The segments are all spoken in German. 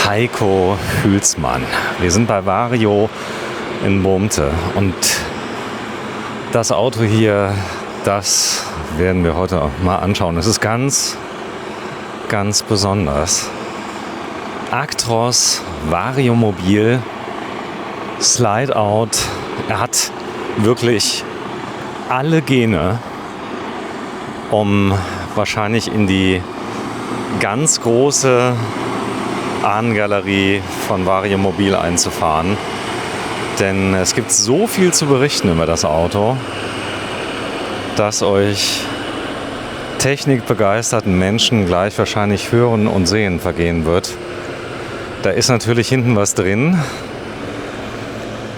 Heiko Hülsmann. Wir sind bei Vario in Boomte und das Auto hier, das werden wir heute auch mal anschauen. Es ist ganz, ganz besonders. Actros Variomobil Slide Out. Er hat wirklich alle Gene, um wahrscheinlich in die ganz große Ahnengalerie von Variomobil einzufahren. Denn es gibt so viel zu berichten über das Auto, dass euch technikbegeisterten Menschen gleich wahrscheinlich Hören und Sehen vergehen wird. Da ist natürlich hinten was drin,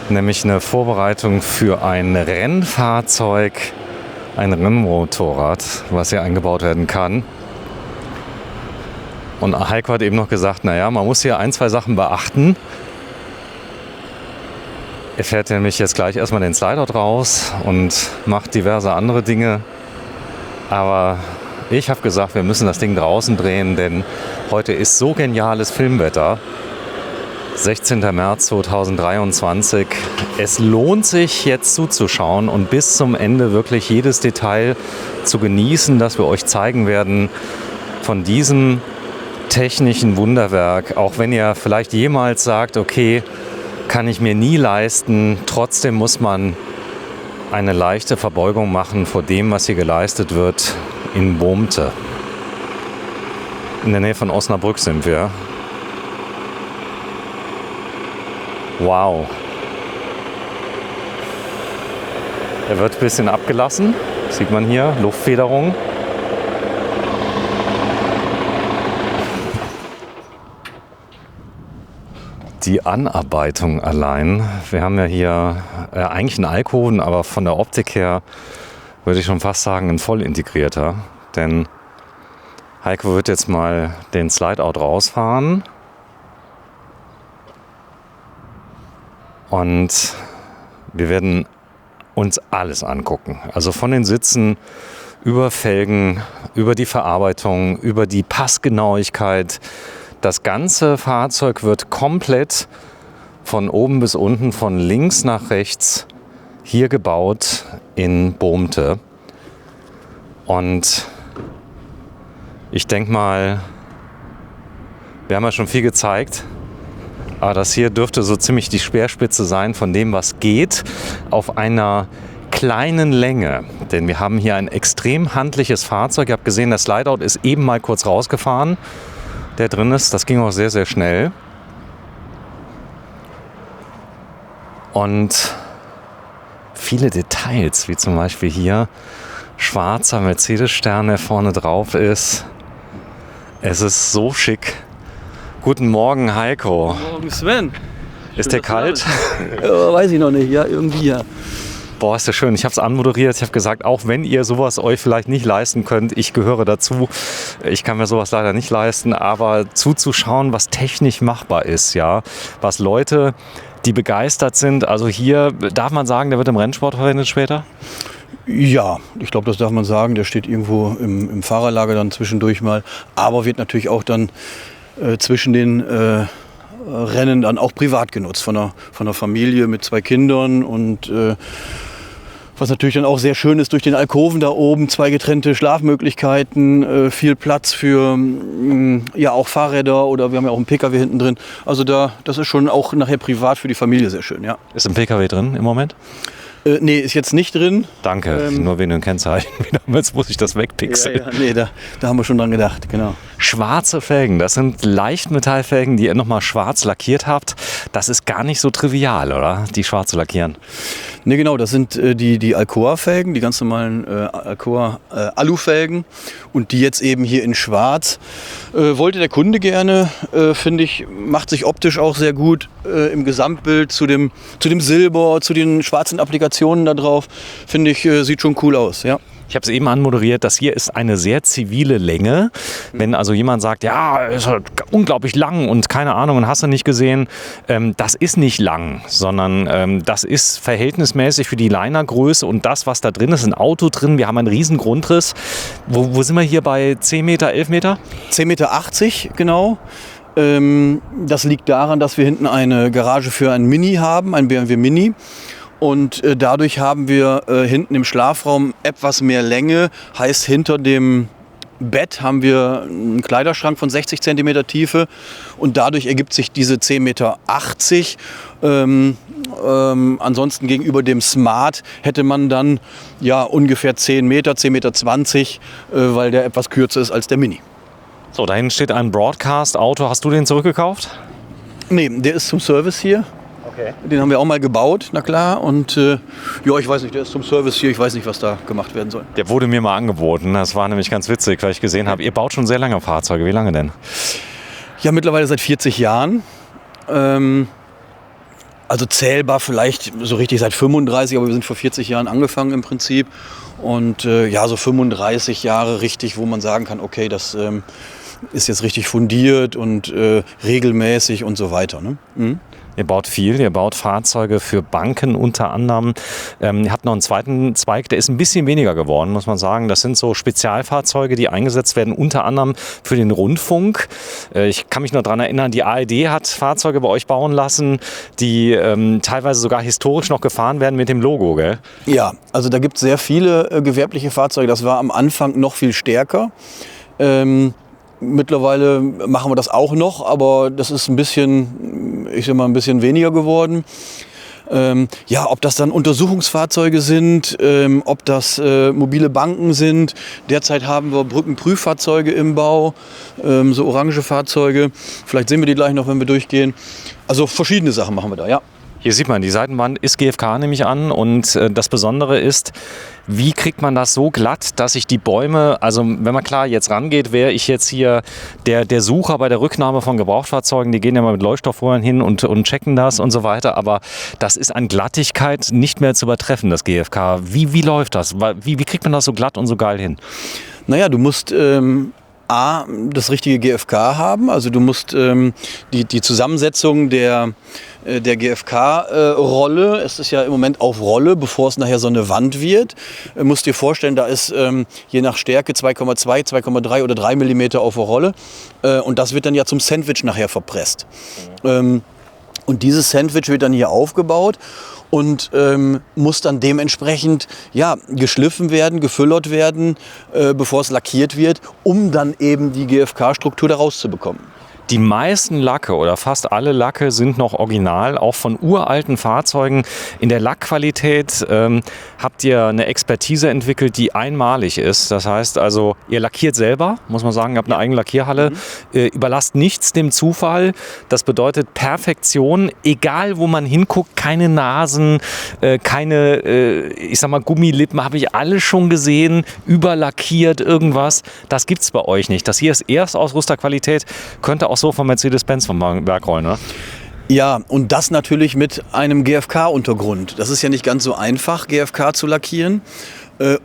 nämlich eine Vorbereitung für ein Rennfahrzeug, ein Rennmotorrad, was hier eingebaut werden kann. Und Heiko hat eben noch gesagt, naja, man muss hier ein, zwei Sachen beachten. Er fährt nämlich jetzt gleich erstmal den Slideout raus und macht diverse andere Dinge. Aber ich habe gesagt, wir müssen das Ding draußen drehen, denn heute ist so geniales Filmwetter. 16. März 2023. Es lohnt sich jetzt zuzuschauen und bis zum Ende wirklich jedes Detail zu genießen, das wir euch zeigen werden von diesem technischen Wunderwerk. Auch wenn ihr vielleicht jemals sagt, okay, kann ich mir nie leisten, trotzdem muss man eine leichte Verbeugung machen vor dem, was hier geleistet wird in Boomte. In der Nähe von Osnabrück sind wir. Wow. Er wird ein bisschen abgelassen, sieht man hier, Luftfederung. Die Anarbeitung allein. Wir haben ja hier eigentlich einen Alkoven, aber von der Optik her würde ich schon fast sagen ein voll integrierter. Denn Heiko wird jetzt mal den Slideout rausfahren. Und wir werden uns alles angucken. Also von den Sitzen über Felgen, über die Verarbeitung, über die Passgenauigkeit. Das ganze Fahrzeug wird komplett von oben bis unten, von links nach rechts hier gebaut in Boomte. Und ich denke mal, wir haben ja schon viel gezeigt, aber das hier dürfte so ziemlich die Speerspitze sein von dem, was geht auf einer kleinen Länge. Denn wir haben hier ein extrem handliches Fahrzeug. Ihr habt gesehen, der Slideout ist eben mal kurz rausgefahren, der drin ist. Das ging auch sehr, sehr schnell. Und viele Details, wie zum Beispiel hier schwarzer Mercedes-Stern, der vorne drauf ist. Es ist so schick. Guten Morgen, Heiko. Guten Morgen, Sven. Ist der kalt? Weiß ich noch nicht, ja, irgendwie ja. Boah, ist das schön. Ich habe es anmoderiert. Ich habe gesagt, auch wenn ihr sowas euch vielleicht nicht leisten könnt, ich gehöre dazu. Ich kann mir sowas leider nicht leisten, aber zuzuschauen, was technisch machbar ist, ja. Was Leute, die begeistert sind, also hier, darf man sagen, der wird im Rennsport verwendet später? Ja, ich glaube, das darf man sagen. Der steht irgendwo im Fahrerlager dann zwischendurch mal, aber wird natürlich auch dann zwischen den Rennen dann auch privat genutzt von einer Familie mit 2 Kindern und was natürlich dann auch sehr schön ist, durch den Alkoven da oben 2 getrennte Schlafmöglichkeiten, viel Platz für ja auch Fahrräder oder wir haben ja auch einen PKW hinten drin. Also das ist schon auch nachher privat für die Familie sehr schön, ja. Ist ein PKW drin im Moment? Nee, ist jetzt nicht drin. Danke, nur wegen dem Kennzeichen. Jetzt muss ich das wegpixeln. Ja, nee, da haben wir schon dran gedacht, genau. Schwarze Felgen, das sind Leichtmetallfelgen, die ihr nochmal schwarz lackiert habt. Das ist gar nicht so trivial, oder? Die schwarz zu lackieren. Ne, genau, das sind die Alcoa-Felgen, die ganz normalen Alcoa-Alu-Felgen und die jetzt eben hier in schwarz. Wollte der Kunde gerne, finde ich, macht sich optisch auch sehr gut im Gesamtbild zu dem Silber, zu den schwarzen Applikationen da drauf. Finde ich, sieht schon cool aus, ja. Ich habe es eben anmoderiert, das hier ist eine sehr zivile Länge. Wenn also jemand sagt, ja, ist halt unglaublich lang und keine Ahnung und hast du nicht gesehen, das ist nicht lang, sondern das ist verhältnismäßig für die Linergröße und das, was da drin ist, ein Auto drin. Wir haben einen riesen Grundriss. Wo sind wir hier bei 10 Meter, 11 Meter? 10,80 Meter, genau. Das liegt daran, dass wir hinten eine Garage für einen Mini haben, ein BMW Mini. Und dadurch haben wir hinten im Schlafraum etwas mehr Länge. Heißt, hinter dem Bett haben wir einen Kleiderschrank von 60 cm Tiefe. Und dadurch ergibt sich diese 10,80 Meter. Ansonsten gegenüber dem Smart hätte man dann ja ungefähr 10 Meter, 10,20 Meter, weil der etwas kürzer ist als der Mini. So, da hinten steht ein Broadcast-Auto. Hast du den zurückgekauft? Nee, der ist zum Service hier. Okay. Den haben wir auch mal gebaut, na klar. Und ja, ich weiß nicht, der ist zum Service hier. Ich weiß nicht, was da gemacht werden soll. Der wurde mir mal angeboten. Das war nämlich ganz witzig, weil ich gesehen habe, ihr baut schon sehr lange Fahrzeuge. Wie lange denn? Ja, mittlerweile seit 40 Jahren. Also zählbar vielleicht so richtig seit 35, aber wir sind vor 40 Jahren angefangen im Prinzip. Und ja, so 35 Jahre richtig, wo man sagen kann, okay, das ist jetzt richtig fundiert und regelmäßig und so weiter. Ne? Mhm. Ihr baut viel, ihr baut Fahrzeuge für Banken unter anderem. Ihr habt noch einen zweiten Zweig, der ist ein bisschen weniger geworden, muss man sagen. Das sind so Spezialfahrzeuge, die eingesetzt werden, unter anderem für den Rundfunk. Ich kann mich noch daran erinnern, die ARD hat Fahrzeuge bei euch bauen lassen, die teilweise sogar historisch noch gefahren werden mit dem Logo, gell? Ja, also da gibt es sehr viele gewerbliche Fahrzeuge. Das war am Anfang noch viel stärker. Mittlerweile machen wir das auch noch, aber das ist ein bisschen, ich sag mal, ein bisschen weniger geworden. Ja, ob das dann Untersuchungsfahrzeuge sind, ob das mobile Banken sind. Derzeit haben wir Brückenprüffahrzeuge im Bau, so orange Fahrzeuge. Vielleicht sehen wir die gleich noch, wenn wir durchgehen. Also verschiedene Sachen machen wir da, ja. Hier sieht man, die Seitenwand ist GFK, nehme ich an. Und das Besondere ist, wie kriegt man das so glatt, dass sich die Bäume, also wenn man klar jetzt rangeht, wäre ich jetzt hier der Sucher bei der Rücknahme von Gebrauchtfahrzeugen, die gehen ja mal mit Leuchtstoffröhren hin und checken das und so weiter. Aber das ist an Glattigkeit nicht mehr zu übertreffen, das GFK. Wie läuft das? Wie kriegt man das so glatt und so geil hin? Naja, du musst A, das richtige GFK haben. Also du musst die Zusammensetzung der GFK-Rolle, es ist ja im Moment auf Rolle, bevor es nachher so eine Wand wird, musst dir vorstellen, da ist je nach Stärke 2,2, 2,3 oder 3 mm auf der Rolle und das wird dann ja zum Sandwich nachher verpresst. Und dieses Sandwich wird dann hier aufgebaut und muss dann dementsprechend ja, geschliffen werden, gefüllert werden, bevor es lackiert wird, um dann eben die GFK-Struktur da rauszubekommen. Die meisten Lacke oder fast alle Lacke sind noch original, auch von uralten Fahrzeugen. In der Lackqualität habt ihr eine Expertise entwickelt, die einmalig ist. Das heißt also, ihr lackiert selber, muss man sagen, ihr habt eine eigene Lackierhalle. Überlasst nichts dem Zufall. Das bedeutet Perfektion, egal wo man hinguckt, keine Nasen, keine, ich sag mal, Gummilippen, habe ich alle schon gesehen, überlackiert, irgendwas. Das gibt's bei euch nicht. Das hier ist Erstausrüsterqualität, könnte auch so von Mercedes-Benz vom Werk rollen, oder? Ja, und das natürlich mit einem GFK-Untergrund. Das ist ja nicht ganz so einfach, GFK zu lackieren.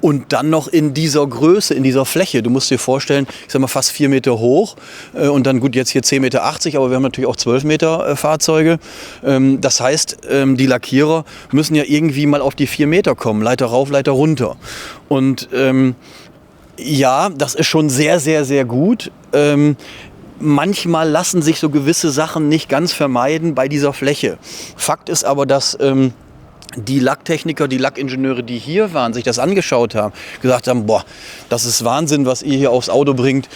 Und dann noch in dieser Größe, in dieser Fläche. Du musst dir vorstellen, ich sag mal fast 4 Meter hoch und dann gut, jetzt hier 10,80 Meter, aber wir haben natürlich auch 12 Meter Fahrzeuge. Das heißt, die Lackierer müssen ja irgendwie mal auf die 4 Meter kommen, Leiter rauf, Leiter runter. Und ja, das ist schon sehr, sehr, sehr gut. Manchmal lassen sich so gewisse Sachen nicht ganz vermeiden bei dieser Fläche. Fakt ist aber, dass die Lacktechniker, die Lackingenieure, die hier waren, sich das angeschaut haben, gesagt haben, boah, das ist Wahnsinn, was ihr hier aufs Auto bringt,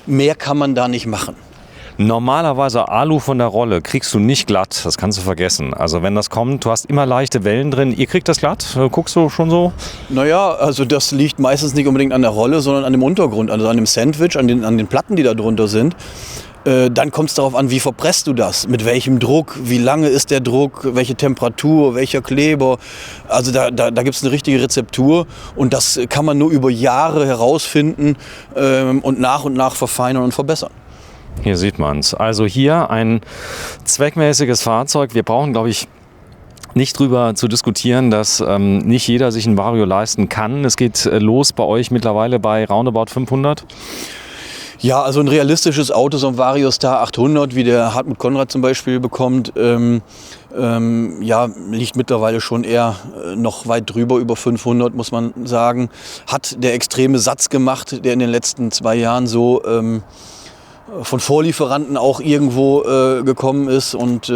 mehr kann man da nicht machen. Normalerweise Alu von der Rolle kriegst du nicht glatt, das kannst du vergessen. Also wenn das kommt, du hast immer leichte Wellen drin. Ihr kriegt das glatt? Guckst du schon so? Naja, also das liegt meistens nicht unbedingt an der Rolle, sondern an dem Untergrund, also an dem Sandwich, an den Platten, die da drunter sind. Dann kommt es darauf an, wie verpresst du das, mit welchem Druck, wie lange ist der Druck, welche Temperatur, welcher Kleber. Also da gibt es eine richtige Rezeptur und das kann man nur über Jahre herausfinden und nach verfeinern und verbessern. Hier sieht man es. Also hier ein zweckmäßiges Fahrzeug. Wir brauchen, glaube ich, nicht drüber zu diskutieren, dass nicht jeder sich ein Vario leisten kann. Es geht los bei euch mittlerweile bei roundabout 500. Ja, also ein realistisches Auto, so ein Vario Star 800, wie der Hartmut Conrad zum Beispiel bekommt, ja, liegt mittlerweile schon eher noch weit drüber, über 500 muss man sagen. Hat der extreme Satz gemacht, der in den letzten 2 Jahren so von Vorlieferanten auch irgendwo gekommen ist. Und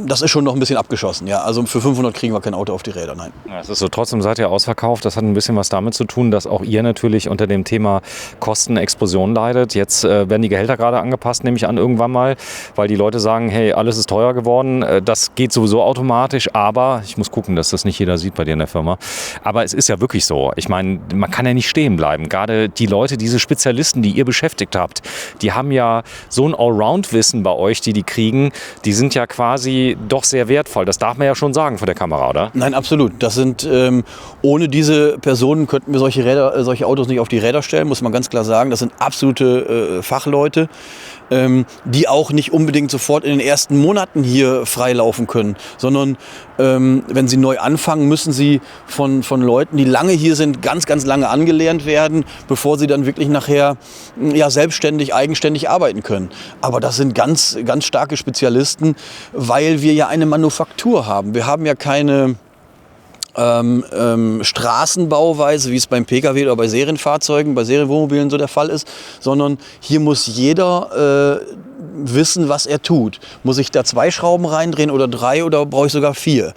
das ist schon noch ein bisschen abgeschossen. Ja. Also für 500 kriegen wir kein Auto auf die Räder, nein. Ja, es ist so, trotzdem seid ihr ausverkauft. Das hat ein bisschen was damit zu tun, dass auch ihr natürlich unter dem Thema Kostenexplosion leidet. Jetzt werden die Gehälter gerade angepasst, nehme ich an, irgendwann mal, weil die Leute sagen, hey, alles ist teuer geworden. Das geht sowieso automatisch, aber ich muss gucken, dass das nicht jeder sieht bei dir in der Firma. Aber es ist ja wirklich so. Ich meine, man kann ja nicht stehen bleiben. Gerade die Leute, diese Spezialisten, die ihr beschäftigt habt, die haben ja so ein Allround-Wissen bei euch, die kriegen. Die sind ja quasi doch sehr wertvoll. Das darf man ja schon sagen vor der Kamera, oder? Nein, absolut. Das sind, ohne diese Personen könnten wir solche Autos nicht auf die Räder stellen, muss man ganz klar sagen. Das sind absolute Fachleute, die auch nicht unbedingt sofort in den ersten Monaten hier freilaufen können, sondern wenn sie neu anfangen, müssen sie von Leuten, die lange hier sind, ganz, ganz lange angelernt werden, bevor sie dann wirklich nachher selbstständig, eigenständig arbeiten können. Aber das sind ganz, ganz starke Spezialisten, weil wir ja eine Manufaktur haben. Wir haben ja keine Straßenbauweise, wie es beim Pkw oder bei Serienfahrzeugen, bei Serienwohnmobilen so der Fall ist, sondern hier muss jeder wissen, was er tut. Muss ich da 2 Schrauben reindrehen oder 3 oder brauche ich sogar 4?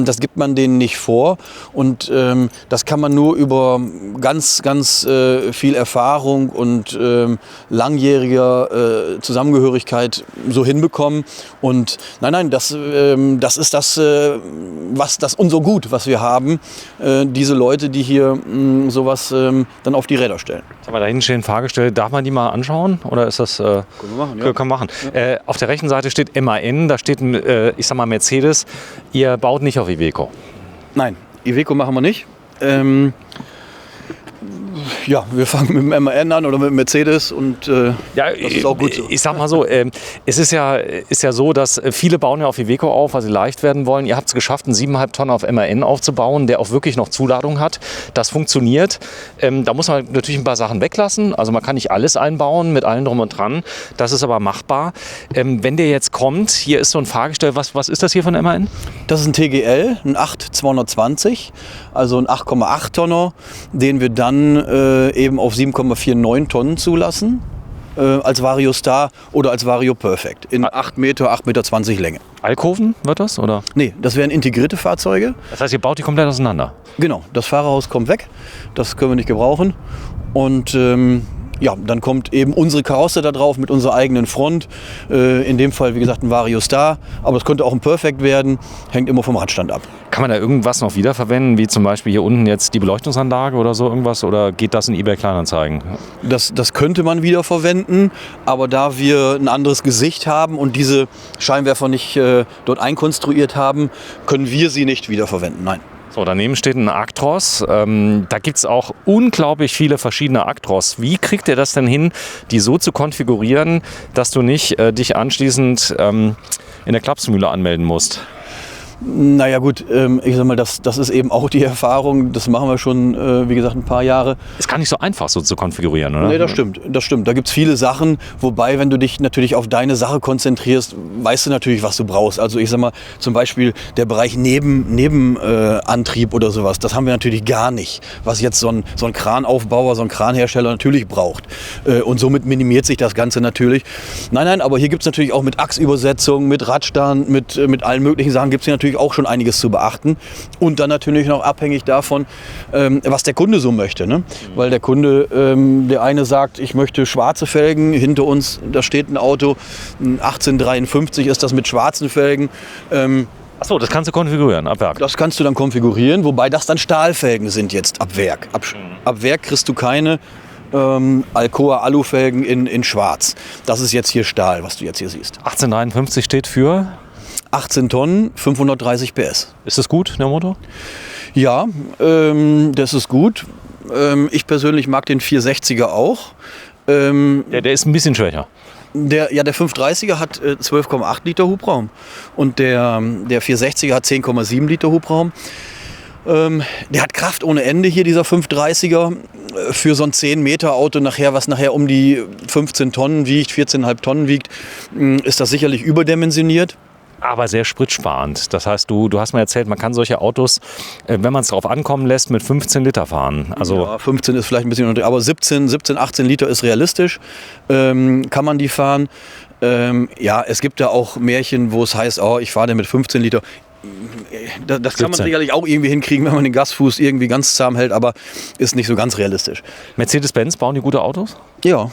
Das gibt man denen nicht vor und das kann man nur über ganz, ganz viel Erfahrung und langjähriger Zusammengehörigkeit so hinbekommen. Und nein, das ist das, unser Gut, was wir haben. Diese Leute, die hier sowas dann auf die Räder stellen. Aber da hinten stehen Fahrgestelle, darf man die mal anschauen? Oder ist das... Können wir machen, ja. Kann man machen. Ja. Auf der rechten Seite steht MAN, da steht ich sag mal Mercedes. Ihr baut nicht auf Iveco? Nein, Iveco machen wir nicht. Wir fangen mit dem MAN an oder mit dem Mercedes und das ist auch gut so. Ich sag mal so, es ist ja so, dass viele bauen ja auf Iveco auf, weil sie leicht werden wollen. Ihr habt es geschafft, einen 7,5 Tonnen auf MAN aufzubauen, der auch wirklich noch Zuladung hat. Das funktioniert. Da muss man natürlich ein paar Sachen weglassen. Also man kann nicht alles einbauen mit allem drum und dran. Das ist aber machbar. Wenn der jetzt kommt, hier ist so ein Fahrgestell. Was ist das hier von MAN? Das ist ein TGL, ein 8220, also ein 8,8 Tonner, den wir dann eben auf 7,49 Tonnen zulassen, als Vario Star oder als Vario Perfect in 8 Meter, 8,20 Meter Länge. Alkoven wird das, oder? Nee, das wären integrierte Fahrzeuge. Das heißt, ihr baut die komplett auseinander? Genau, das Fahrerhaus kommt weg, das können wir nicht gebrauchen und dann kommt eben unsere Karosse da drauf mit unserer eigenen Front. In dem Fall, wie gesagt, ein Vario Star. Aber es könnte auch ein Perfect werden. Hängt immer vom Radstand ab. Kann man da irgendwas noch wiederverwenden? Wie zum Beispiel hier unten jetzt die Beleuchtungsanlage oder so irgendwas? Oder geht das in eBay Kleinanzeigen? Das könnte man wiederverwenden. Aber da wir ein anderes Gesicht haben und diese Scheinwerfer nicht dort einkonstruiert haben, können wir sie nicht wiederverwenden. Nein. So, daneben steht ein Actros. Da gibt es auch unglaublich viele verschiedene Actros. Wie kriegt ihr das denn hin, die so zu konfigurieren, dass du nicht dich anschließend in der Klapsmühle anmelden musst? Naja gut, ich sag mal, das ist eben auch die Erfahrung, das machen wir schon, wie gesagt, ein paar Jahre. Ist gar nicht so einfach, so zu konfigurieren, oder? Nee, das stimmt. Da gibt es viele Sachen, wobei, wenn du dich natürlich auf deine Sache konzentrierst, weißt du natürlich, was du brauchst. Also ich sag mal, zum Beispiel der Bereich Nebenantrieb oder sowas, das haben wir natürlich gar nicht, was jetzt so ein Kranaufbauer, so ein Kranhersteller natürlich braucht. Und somit minimiert sich das Ganze natürlich. Nein, aber hier gibt es natürlich auch mit Achsübersetzung, mit Radstand, mit allen möglichen Sachen gibt es hier natürlich auch schon einiges zu beachten und dann natürlich noch abhängig davon, was der Kunde so möchte. Ne? Weil der Kunde, der eine sagt, ich möchte schwarze Felgen, hinter uns, da steht ein Auto, ein 1853 ist das mit schwarzen Felgen. Achso, das kannst du konfigurieren, ab Werk? Das kannst du dann konfigurieren, wobei das dann Stahlfelgen sind jetzt ab Werk. Ab Werk kriegst du keine Alcoa Alufelgen in schwarz. Das ist jetzt hier Stahl, was du jetzt hier siehst. 1853 steht für? 18 Tonnen, 530 PS. Ist das gut, der Motor? Ja, das ist gut. Ich persönlich mag den 460er auch. Der ist ein bisschen schwächer. Der 530er hat 12,8 Liter Hubraum und der 460er hat 10,7 Liter Hubraum. Der hat Kraft ohne Ende hier, dieser 530er. Für so ein 10 Meter Auto was nachher um die 15 Tonnen wiegt, 14,5 Tonnen wiegt, ist das sicherlich überdimensioniert. aber sehr spritsparend. Das heißt, du hast mir erzählt, man kann solche Autos, wenn man es drauf ankommen lässt, mit 15 Liter fahren. Also ja, 15 ist vielleicht ein bisschen, aber 17, 18 Liter ist realistisch. Kann man die fahren? Ja, es gibt ja auch Märchen, wo es heißt, oh, ich fahre denn mit 15 Liter. Das kann man sicherlich auch irgendwie hinkriegen, wenn man den Gasfuß irgendwie ganz zahm hält, aber ist nicht so ganz realistisch. Mercedes-Benz, bauen die gute Autos? Ja.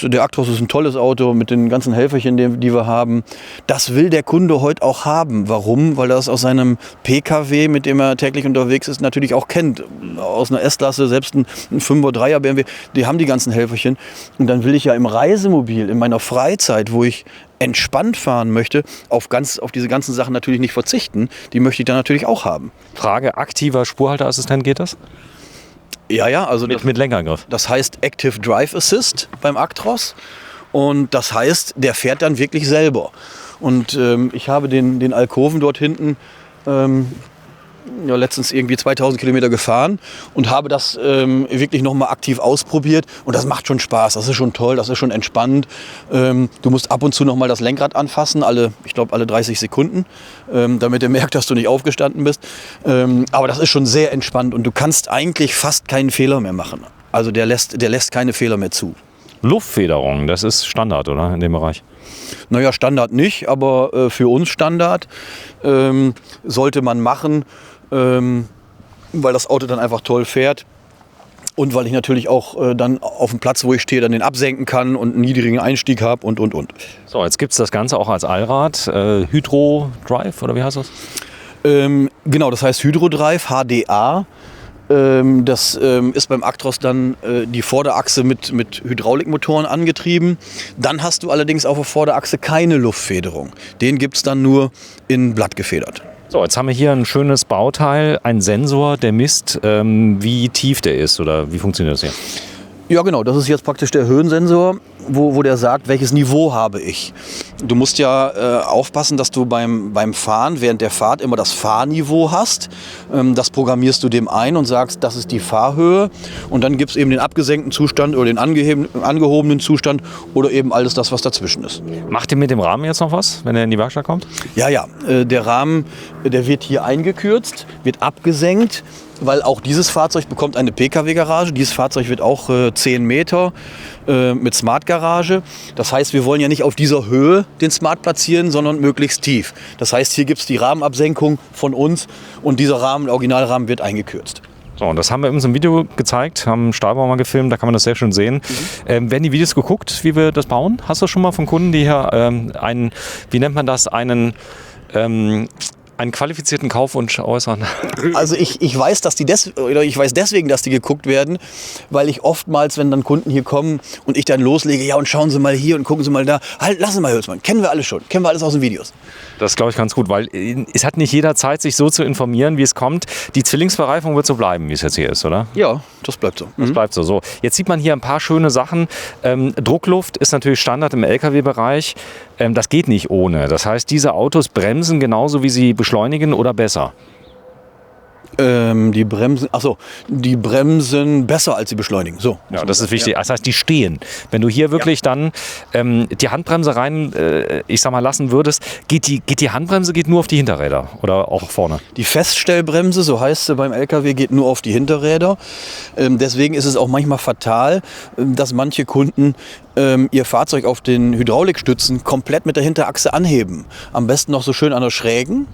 Der Actros ist ein tolles Auto mit den ganzen Helferchen, die wir haben. Das will der Kunde heute auch haben. Warum? Weil er das aus seinem PKW, mit dem er täglich unterwegs ist, natürlich auch kennt. Aus einer S-Klasse, selbst ein 5er, 3er BMW, die haben die ganzen Helferchen. Und dann will ich ja im Reisemobil, in meiner Freizeit, wo ich entspannt fahren möchte, auf diese ganzen Sachen natürlich nicht verzichten. Die möchte ich dann natürlich auch haben. Frage, aktiver Spurhalteassistent, geht das? Ja, also mit Lenkergriff. Das heißt Active Drive Assist beim Actros und das heißt, der fährt dann wirklich selber. Und ich habe den Alkoven dort hinten letztens irgendwie 2000 Kilometer gefahren und habe das wirklich nochmal aktiv ausprobiert und das macht schon Spaß, das ist schon toll, das ist schon entspannend. Du musst ab und zu nochmal das Lenkrad anfassen, alle 30 Sekunden, damit er merkt, dass du nicht aufgestanden bist. Aber das ist schon sehr entspannt und du kannst eigentlich fast keinen Fehler mehr machen. Also der lässt keine Fehler mehr zu. Luftfederung, das ist Standard, oder, in dem Bereich? Naja, Standard nicht, aber für uns Standard sollte man machen, weil das Auto dann einfach toll fährt und weil ich natürlich auch dann auf dem Platz, wo ich stehe, dann den absenken kann und einen niedrigen Einstieg habe und. So, jetzt gibt es das Ganze auch als Allrad, Hydro Drive oder wie heißt das? Genau, das heißt Hydro Drive, HDA. Das ist beim Actros dann die Vorderachse mit Hydraulikmotoren angetrieben. Dann hast du allerdings auf der Vorderachse keine Luftfederung. Den gibt es dann nur in Blatt gefedert. So, jetzt haben wir hier ein schönes Bauteil, ein Sensor, der misst, wie tief der ist oder wie funktioniert das hier? Ja, genau. Das ist jetzt praktisch der Höhensensor, wo der sagt, welches Niveau habe ich. Du musst ja aufpassen, dass du beim Fahren während der Fahrt immer das Fahrniveau hast. Das programmierst du dem ein und sagst, das ist die Fahrhöhe. Und dann gibt es eben den abgesenkten Zustand oder den angehobenen Zustand oder eben alles das, was dazwischen ist. Macht ihr mit dem Rahmen jetzt noch was, wenn er in die Werkstatt kommt? Ja. Der Rahmen, der wird hier eingekürzt, wird abgesenkt. Weil auch dieses Fahrzeug bekommt eine Pkw-Garage. Dieses Fahrzeug wird auch 10 Meter mit Smart-Garage. Das heißt, wir wollen ja nicht auf dieser Höhe den Smart platzieren, sondern möglichst tief. Das heißt, hier gibt es die Rahmenabsenkung von uns und dieser Rahmen, der Originalrahmen, wird eingekürzt. So, und das haben wir in unserem Video gezeigt, haben Stahlbau mal gefilmt, da kann man das sehr schön sehen. Werden die Videos geguckt, wie wir das bauen? Hast du schon mal von Kunden, die hier einen qualifizierten Kaufwunsch äußern? Also ich weiß, ich weiß deswegen, dass die geguckt werden, weil ich oftmals, wenn dann Kunden hier kommen und ich dann loslege, ja und schauen Sie mal hier und gucken Sie mal da, halt, lassen Sie mal Hülsmann, kennen wir alles schon, kennen wir alles aus den Videos. Das glaube ich ganz gut, weil es hat nicht jeder Zeit, sich so zu informieren, wie es kommt. Die Zwillingsbereifung wird so bleiben, wie es jetzt hier ist, oder? Ja, das bleibt so. Das bleibt so. So, jetzt sieht man hier ein paar schöne Sachen. Druckluft ist natürlich Standard im Lkw-Bereich. Das geht nicht ohne. Das heißt, diese Autos bremsen genauso, wie sie beschleunigen oder besser. Die bremsen besser, als sie beschleunigen. So. Ja, das ist wichtig. Ja. Das heißt, die stehen. Wenn du hier wirklich dann die Handbremse rein, lassen würdest, geht die Handbremse nur auf die Hinterräder oder auch vorne? Die Feststellbremse, so heißt sie beim LKW, geht nur auf die Hinterräder. Deswegen ist es auch manchmal fatal, dass manche Kunden ihr Fahrzeug auf den Hydraulikstützen komplett mit der Hinterachse anheben. Am besten noch so schön an der Schrägen,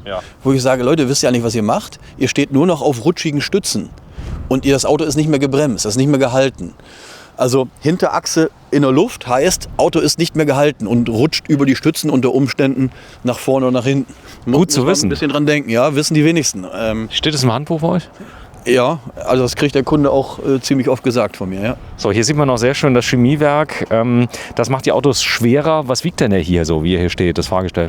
wo ich sage, Leute, wisst ihr ja nicht, was ihr macht? Ihr steht nur noch auf rutschigen Stützen und das Auto ist nicht mehr gebremst, das ist nicht mehr gehalten. Also Hinterachse in der Luft heißt, Auto ist nicht mehr gehalten und rutscht über die Stützen unter Umständen nach vorne und nach hinten. Gut zu wissen. Ein bisschen dran denken, ja, wissen die wenigsten. Steht es im Handbuch bei euch? Ja, also das kriegt der Kunde auch ziemlich oft gesagt von mir. Ja. So, hier sieht man noch sehr schön das Chemiewerk. Das macht die Autos schwerer. Was wiegt denn der hier so, wie er hier steht, das Fahrgestell?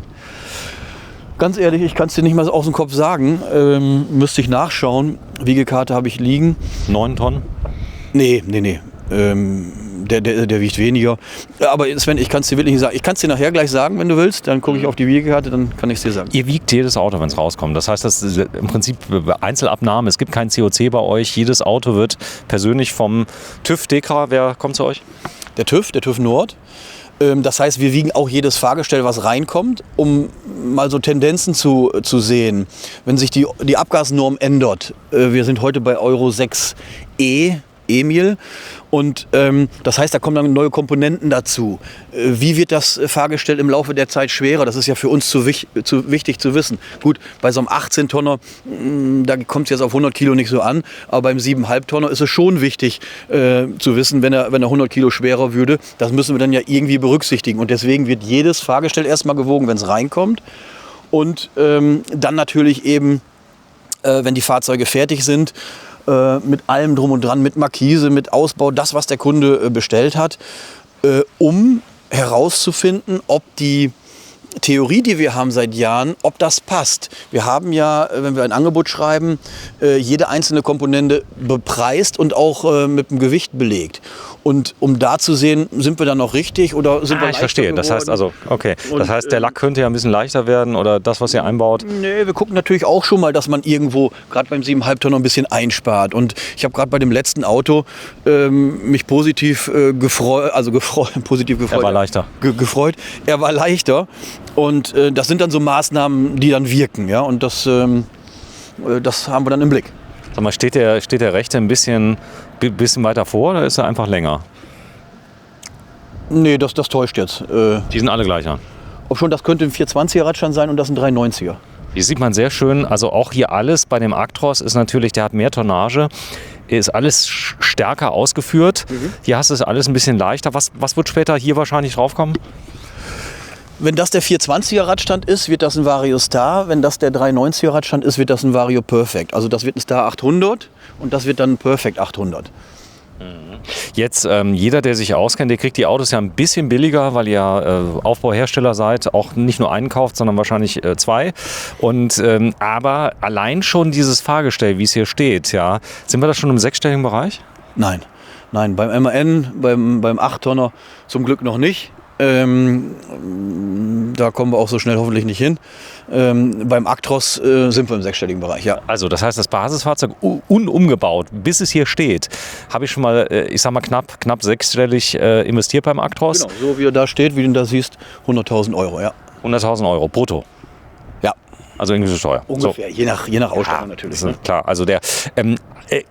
Ganz ehrlich, ich kann es dir nicht mal aus dem Kopf sagen. Müsste ich nachschauen. Wiegekarte habe ich liegen. 9 Tonnen? Nee. Der wiegt weniger. Aber Sven, ich kann es dir wirklich nicht sagen. Ich kann es dir nachher gleich sagen, wenn du willst. Dann gucke ich auf die Wiegekarte, dann kann ich es dir sagen. Ihr wiegt jedes Auto, wenn es rauskommt. Das heißt, das ist im Prinzip Einzelabnahme. Es gibt kein COC bei euch. Jedes Auto wird persönlich vom TÜV DEKRA, wer kommt zu euch? der TÜV Nord. Das heißt, wir wiegen auch jedes Fahrgestell, was reinkommt, um mal so Tendenzen zu sehen. Wenn sich die Abgasnorm ändert, wir sind heute bei Euro 6e, Emil, und das heißt, da kommen dann neue Komponenten dazu. Wie wird das Fahrgestell im Laufe der Zeit schwerer? Das ist ja für uns zu wichtig zu wissen. Gut, bei so einem 18-Tonner, da kommt es jetzt auf 100 Kilo nicht so an, aber beim 7,5-Tonner ist es schon wichtig zu wissen, wenn er 100 Kilo schwerer würde. Das müssen wir dann ja irgendwie berücksichtigen. Und deswegen wird jedes Fahrgestell erstmal gewogen, wenn es reinkommt. Und dann natürlich eben, wenn die Fahrzeuge fertig sind, mit allem drum und dran, mit Markise, mit Ausbau, das, was der Kunde bestellt hat, um herauszufinden, ob die Theorie, die wir haben seit Jahren, ob das passt. Wir haben ja, wenn wir ein Angebot schreiben, jede einzelne Komponente bepreist und auch mit dem Gewicht belegt. Und um da zu sehen, sind wir dann noch richtig oder sind wir ich verstehe. geworden? Das heißt also, okay. Das heißt, der Lack könnte ja ein bisschen leichter werden oder das, was ihr einbaut? Nee, wir gucken natürlich auch schon mal, dass man irgendwo, gerade beim 7,5 Tonner, ein bisschen einspart. Und ich habe gerade bei dem letzten Auto mich positiv gefreut. Er war leichter. Gefreut. Er war leichter. Und das sind dann so Maßnahmen, die dann wirken. Ja? Und das haben wir dann im Blick. Sag mal, steht der rechte ein bisschen weiter vor oder ist er einfach länger? Nee, das täuscht jetzt. Die sind alle gleich an. Ob schon, das könnte ein 420er Radstand sein und das ein 390er. Hier sieht man sehr schön, also auch hier alles bei dem Actros ist natürlich, der hat mehr Tonnage, ist alles stärker ausgeführt. Hier hast du es alles ein bisschen leichter. Was wird später hier wahrscheinlich draufkommen? Wenn das der 420er Radstand ist, wird das ein Vario Star. Wenn das der 390er Radstand ist, wird das ein Vario Perfect. Also das wird ein Star 800 und das wird dann ein Perfect 800. Jetzt, jeder, der sich auskennt, der kriegt die Autos ja ein bisschen billiger, weil ihr Aufbauhersteller seid, auch nicht nur einen kauft, sondern wahrscheinlich zwei. Und, aber allein schon dieses Fahrgestell, wie es hier steht, ja, sind wir da schon im sechsstelligen Bereich? Nein, beim MAN, beim 8-Tonner zum Glück noch nicht. Da kommen wir auch so schnell hoffentlich nicht hin. Beim Actros sind wir im sechsstelligen Bereich, ja. Also das heißt, das Basisfahrzeug unumgebaut, bis es hier steht, habe ich schon mal, ich sag mal knapp sechsstellig investiert beim Actros. Genau, so wie er da steht, wie du ihn da siehst, 100.000 Euro, ja. 100.000 Euro brutto. Ja. Also inklusive Steuer. Ungefähr, so. je nach Ausstattung natürlich. Ne? Klar, also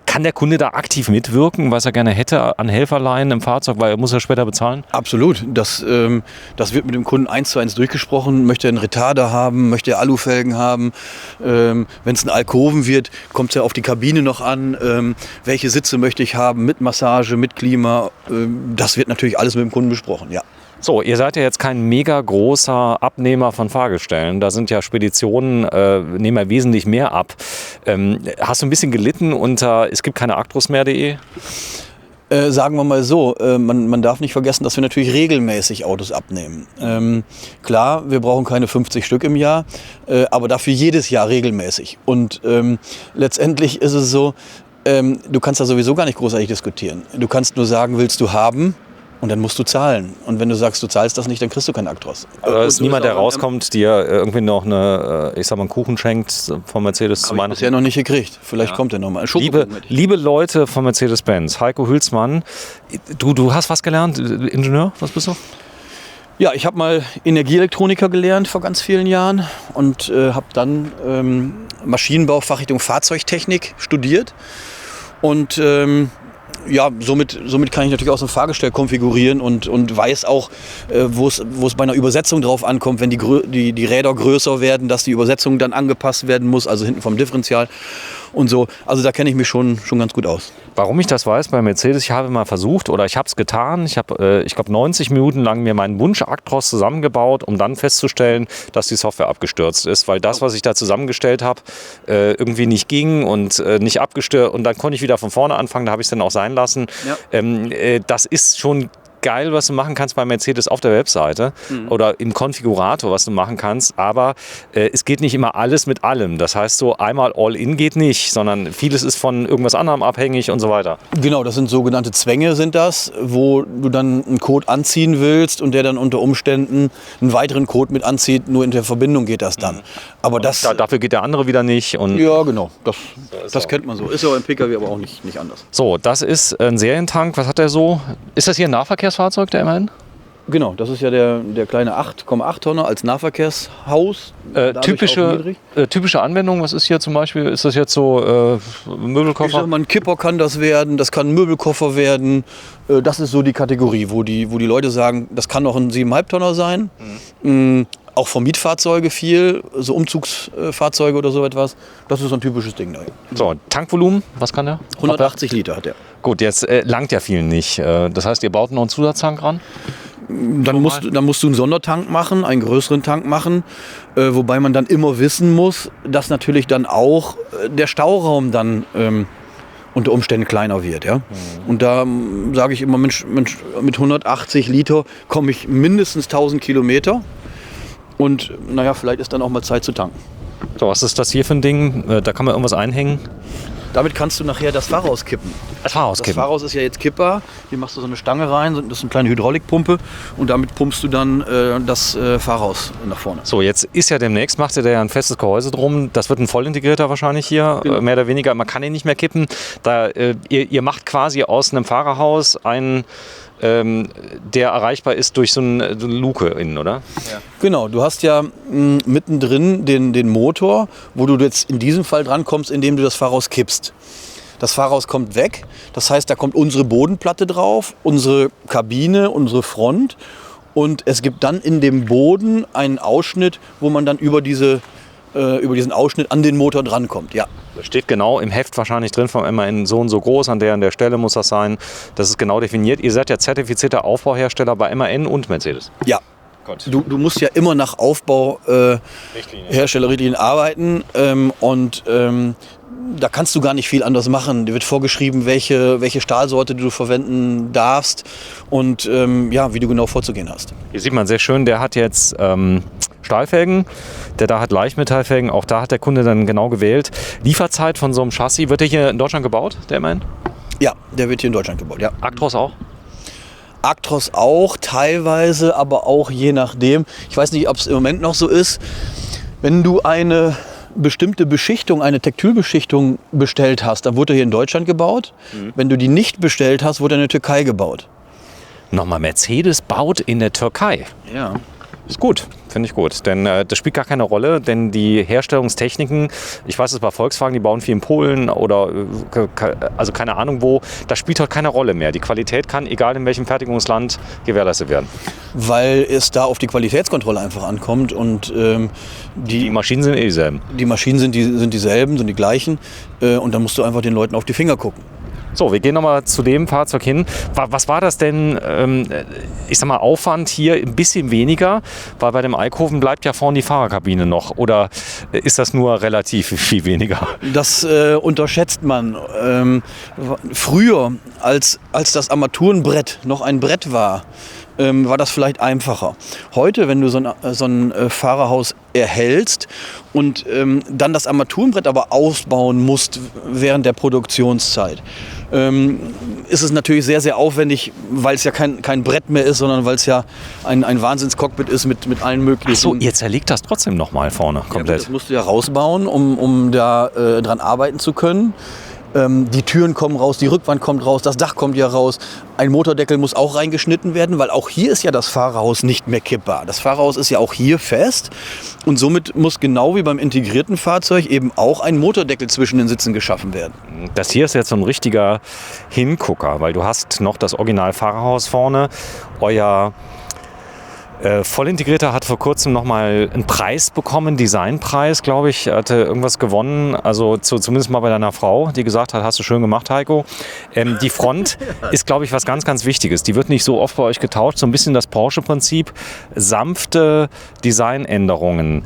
kann der Kunde da aktiv mitwirken, was er gerne hätte an Helferleinen im Fahrzeug, weil er muss ja später bezahlen? Absolut. Das wird mit dem Kunden 1:1 durchgesprochen. Möchte er einen Retarder haben, möchte er Alufelgen haben. Wenn es ein Alkoven wird, kommt es ja auf die Kabine noch an. Welche Sitze möchte ich haben, mit Massage, mit Klima. Das wird natürlich alles mit dem Kunden besprochen, ja. So, ihr seid ja jetzt kein mega großer Abnehmer von Fahrgestellen. Da sind ja Speditionen, nehmen ja wesentlich mehr ab. Hast du ein bisschen gelitten unter es gibt keine Actros mehr.de? Sagen wir mal so, man darf nicht vergessen, dass wir natürlich regelmäßig Autos abnehmen. Klar, wir brauchen keine 50 Stück im Jahr, aber dafür jedes Jahr regelmäßig. Und letztendlich ist es so, du kannst da sowieso gar nicht großartig diskutieren. Du kannst nur sagen, willst du haben? Und dann musst du zahlen. Und wenn du sagst, du zahlst das nicht, dann kriegst du keinen Actros. Also ist niemand, der rauskommt, dir irgendwie noch einen Kuchen schenkt von Mercedes zu Weihnachten? Bisher noch nicht gekriegt. Vielleicht kommt er noch mal. Liebe Leute von Mercedes-Benz, Heiko Hülsmann, du hast was gelernt? Ingenieur? Was bist du? Ja, ich habe mal Energieelektroniker gelernt vor ganz vielen Jahren und habe dann Maschinenbau, Fachrichtung Fahrzeugtechnik studiert. Und ja, somit kann ich natürlich auch so ein Fahrgestell konfigurieren und weiß auch, wo es bei einer Übersetzung drauf ankommt, wenn die Räder größer werden, dass die Übersetzung dann angepasst werden muss, also hinten vom Differential und so. Also da kenne ich mich schon ganz gut aus. Warum ich das weiß bei Mercedes, ich habe mal versucht oder ich habe es getan. Ich habe, ich glaube, 90 Minuten lang mir meinen Wunsch Actros zusammengebaut, um dann festzustellen, dass die Software abgestürzt ist, weil das, was ich da zusammengestellt habe, irgendwie nicht ging und nicht abgestürzt. Und dann konnte ich wieder von vorne anfangen, da habe ich es dann auch sein lassen. Ja. Das ist schon geil, was du machen kannst bei Mercedes auf der Webseite oder im Konfigurator, was du machen kannst, aber es geht nicht immer alles mit allem. Das heißt, so einmal All-In geht nicht, sondern vieles ist von irgendwas anderem abhängig und so weiter. Genau, das sind sogenannte Zwänge sind das, wo du dann einen Code anziehen willst und der dann unter Umständen einen weiteren Code mit anzieht, nur in der Verbindung geht das dann. Aber dafür geht der andere wieder nicht. Und ja, genau, das kennt man so. Ist ja im Pkw aber auch nicht anders. So, das ist ein Serientank, was hat der so? Ist das hier ein Nahverkehrsmittel? das Fahrzeug, der immerhin? Genau, das ist ja der kleine 8,8 Tonner als Nahverkehrshaus. Typische Anwendung, was ist hier zum Beispiel? Ist das jetzt so Möbelkoffer? Ich sag mal, ein Kipper kann das werden, das kann ein Möbelkoffer werden. Das ist so die Kategorie, wo die Leute sagen, das kann auch ein 7,5 Tonner sein. Auch von Mietfahrzeuge viel, so Umzugsfahrzeuge oder so etwas. Das ist so ein typisches Ding. So, Tankvolumen, was kann der? 180 Liter hat der. Gut, jetzt langt ja vielen nicht. Das heißt, ihr baut noch einen Zusatztank ran? Dann musst du einen Sondertank machen, einen größeren Tank machen, wobei man dann immer wissen muss, dass natürlich dann auch der Stauraum dann unter Umständen kleiner wird. Ja? Und da sage ich immer, Mensch, mit 180 Liter komme ich mindestens 1000 Kilometer und naja, vielleicht ist dann auch mal Zeit zu tanken. So, was ist das hier für ein Ding? Da kann man irgendwas einhängen? Damit kannst du nachher das Fahrhaus kippen. Das Fahrhaus ist ja jetzt kippbar. Hier machst du so eine Stange rein, das ist eine kleine Hydraulikpumpe und damit pumpst du dann das Fahrhaus nach vorne. So, jetzt ist ja demnächst, macht ihr da ja ein festes Gehäuse drum. Das wird ein vollintegrierter wahrscheinlich hier, genau. Mehr oder weniger. Man kann ihn nicht mehr kippen. Ihr macht quasi aus einem Fahrerhaus einen, der erreichbar ist durch so eine Luke innen, oder? Ja. Genau, du hast ja mittendrin den Motor, wo du jetzt in diesem Fall drankommst, indem du das Fahrhaus kippst. Das Fahrhaus kommt weg, das heißt, da kommt unsere Bodenplatte drauf, unsere Kabine, unsere Front und es gibt dann in dem Boden einen Ausschnitt, wo man dann über diesen Ausschnitt an den Motor drankommt. Ja. Das steht genau im Heft wahrscheinlich drin vom MAN so und so groß, an der Stelle muss das sein. Das ist genau definiert. Ihr seid ja zertifizierter Aufbauhersteller bei MAN und Mercedes. Ja. Du musst ja immer nach Herstellerrichtlinien arbeiten da kannst du gar nicht viel anders machen. Dir wird vorgeschrieben, welche Stahlsorte du verwenden darfst und wie du genau vorzugehen hast. Hier sieht man sehr schön, der hat jetzt Stahlfelgen, der da hat Leichtmetallfelgen, auch da hat der Kunde dann genau gewählt. Lieferzeit von so einem Chassis, wird der hier in Deutschland gebaut, der immerhin? Ja, der wird hier in Deutschland gebaut, ja. Actros auch? Actros auch, teilweise, aber auch je nachdem. Ich weiß nicht, ob es im Moment noch so ist. Wenn du eine bestimmte Beschichtung, eine Textilbeschichtung bestellt hast, dann wurde er hier in Deutschland gebaut. Wenn du die nicht bestellt hast, wurde er in der Türkei gebaut. Nochmal, Mercedes baut in der Türkei? Ja. Ist gut, finde ich gut, denn das spielt gar keine Rolle, denn die Herstellungstechniken, ich weiß es bei Volkswagen, die bauen viel in Polen oder also keine Ahnung wo, das spielt heute keine Rolle mehr. Die Qualität kann, egal in welchem Fertigungsland, gewährleistet werden. Weil es da auf die Qualitätskontrolle einfach ankommt und die Maschinen sind dieselben. Die Maschinen sind dieselben, sind die gleichen und dann musst du einfach den Leuten auf die Finger gucken. So, wir gehen nochmal zu dem Fahrzeug hin. Was war das denn, ich sag mal, Aufwand hier ein bisschen weniger, weil bei dem Eickhofen bleibt ja vorne die Fahrerkabine noch, oder ist das nur relativ viel weniger? Das unterschätzt man. Früher, als das Armaturenbrett noch ein Brett war das vielleicht einfacher. Heute, wenn du so ein Fahrerhaus erhältst und dann das Armaturenbrett aber ausbauen musst während der Produktionszeit, ist es natürlich sehr, sehr aufwendig, weil es ja kein Brett mehr ist, sondern weil es ja ein Wahnsinnscockpit ist mit allen möglichen... Ach so, ihr zerlegt das trotzdem nochmal vorne komplett. Ja, das musst du ja rausbauen, um da dran arbeiten zu können. Die Türen kommen raus, die Rückwand kommt raus, das Dach kommt ja raus. Ein Motordeckel muss auch reingeschnitten werden, weil auch hier ist ja das Fahrerhaus nicht mehr kippbar. Das Fahrerhaus ist ja auch hier fest und somit muss genau wie beim integrierten Fahrzeug eben auch ein Motordeckel zwischen den Sitzen geschaffen werden. Das hier ist jetzt so ein richtiger Hingucker, weil du hast noch das Original Fahrerhaus vorne. Euer Vollintegrierter hat vor kurzem nochmal einen Preis bekommen, Designpreis, glaube ich, hatte irgendwas gewonnen, also zumindest mal bei deiner Frau, die gesagt hat, hast du schön gemacht, Heiko. Die Front ist, glaube ich, was ganz, ganz Wichtiges. Die wird nicht so oft bei euch getauscht, so ein bisschen das Porsche-Prinzip, sanfte Designänderungen.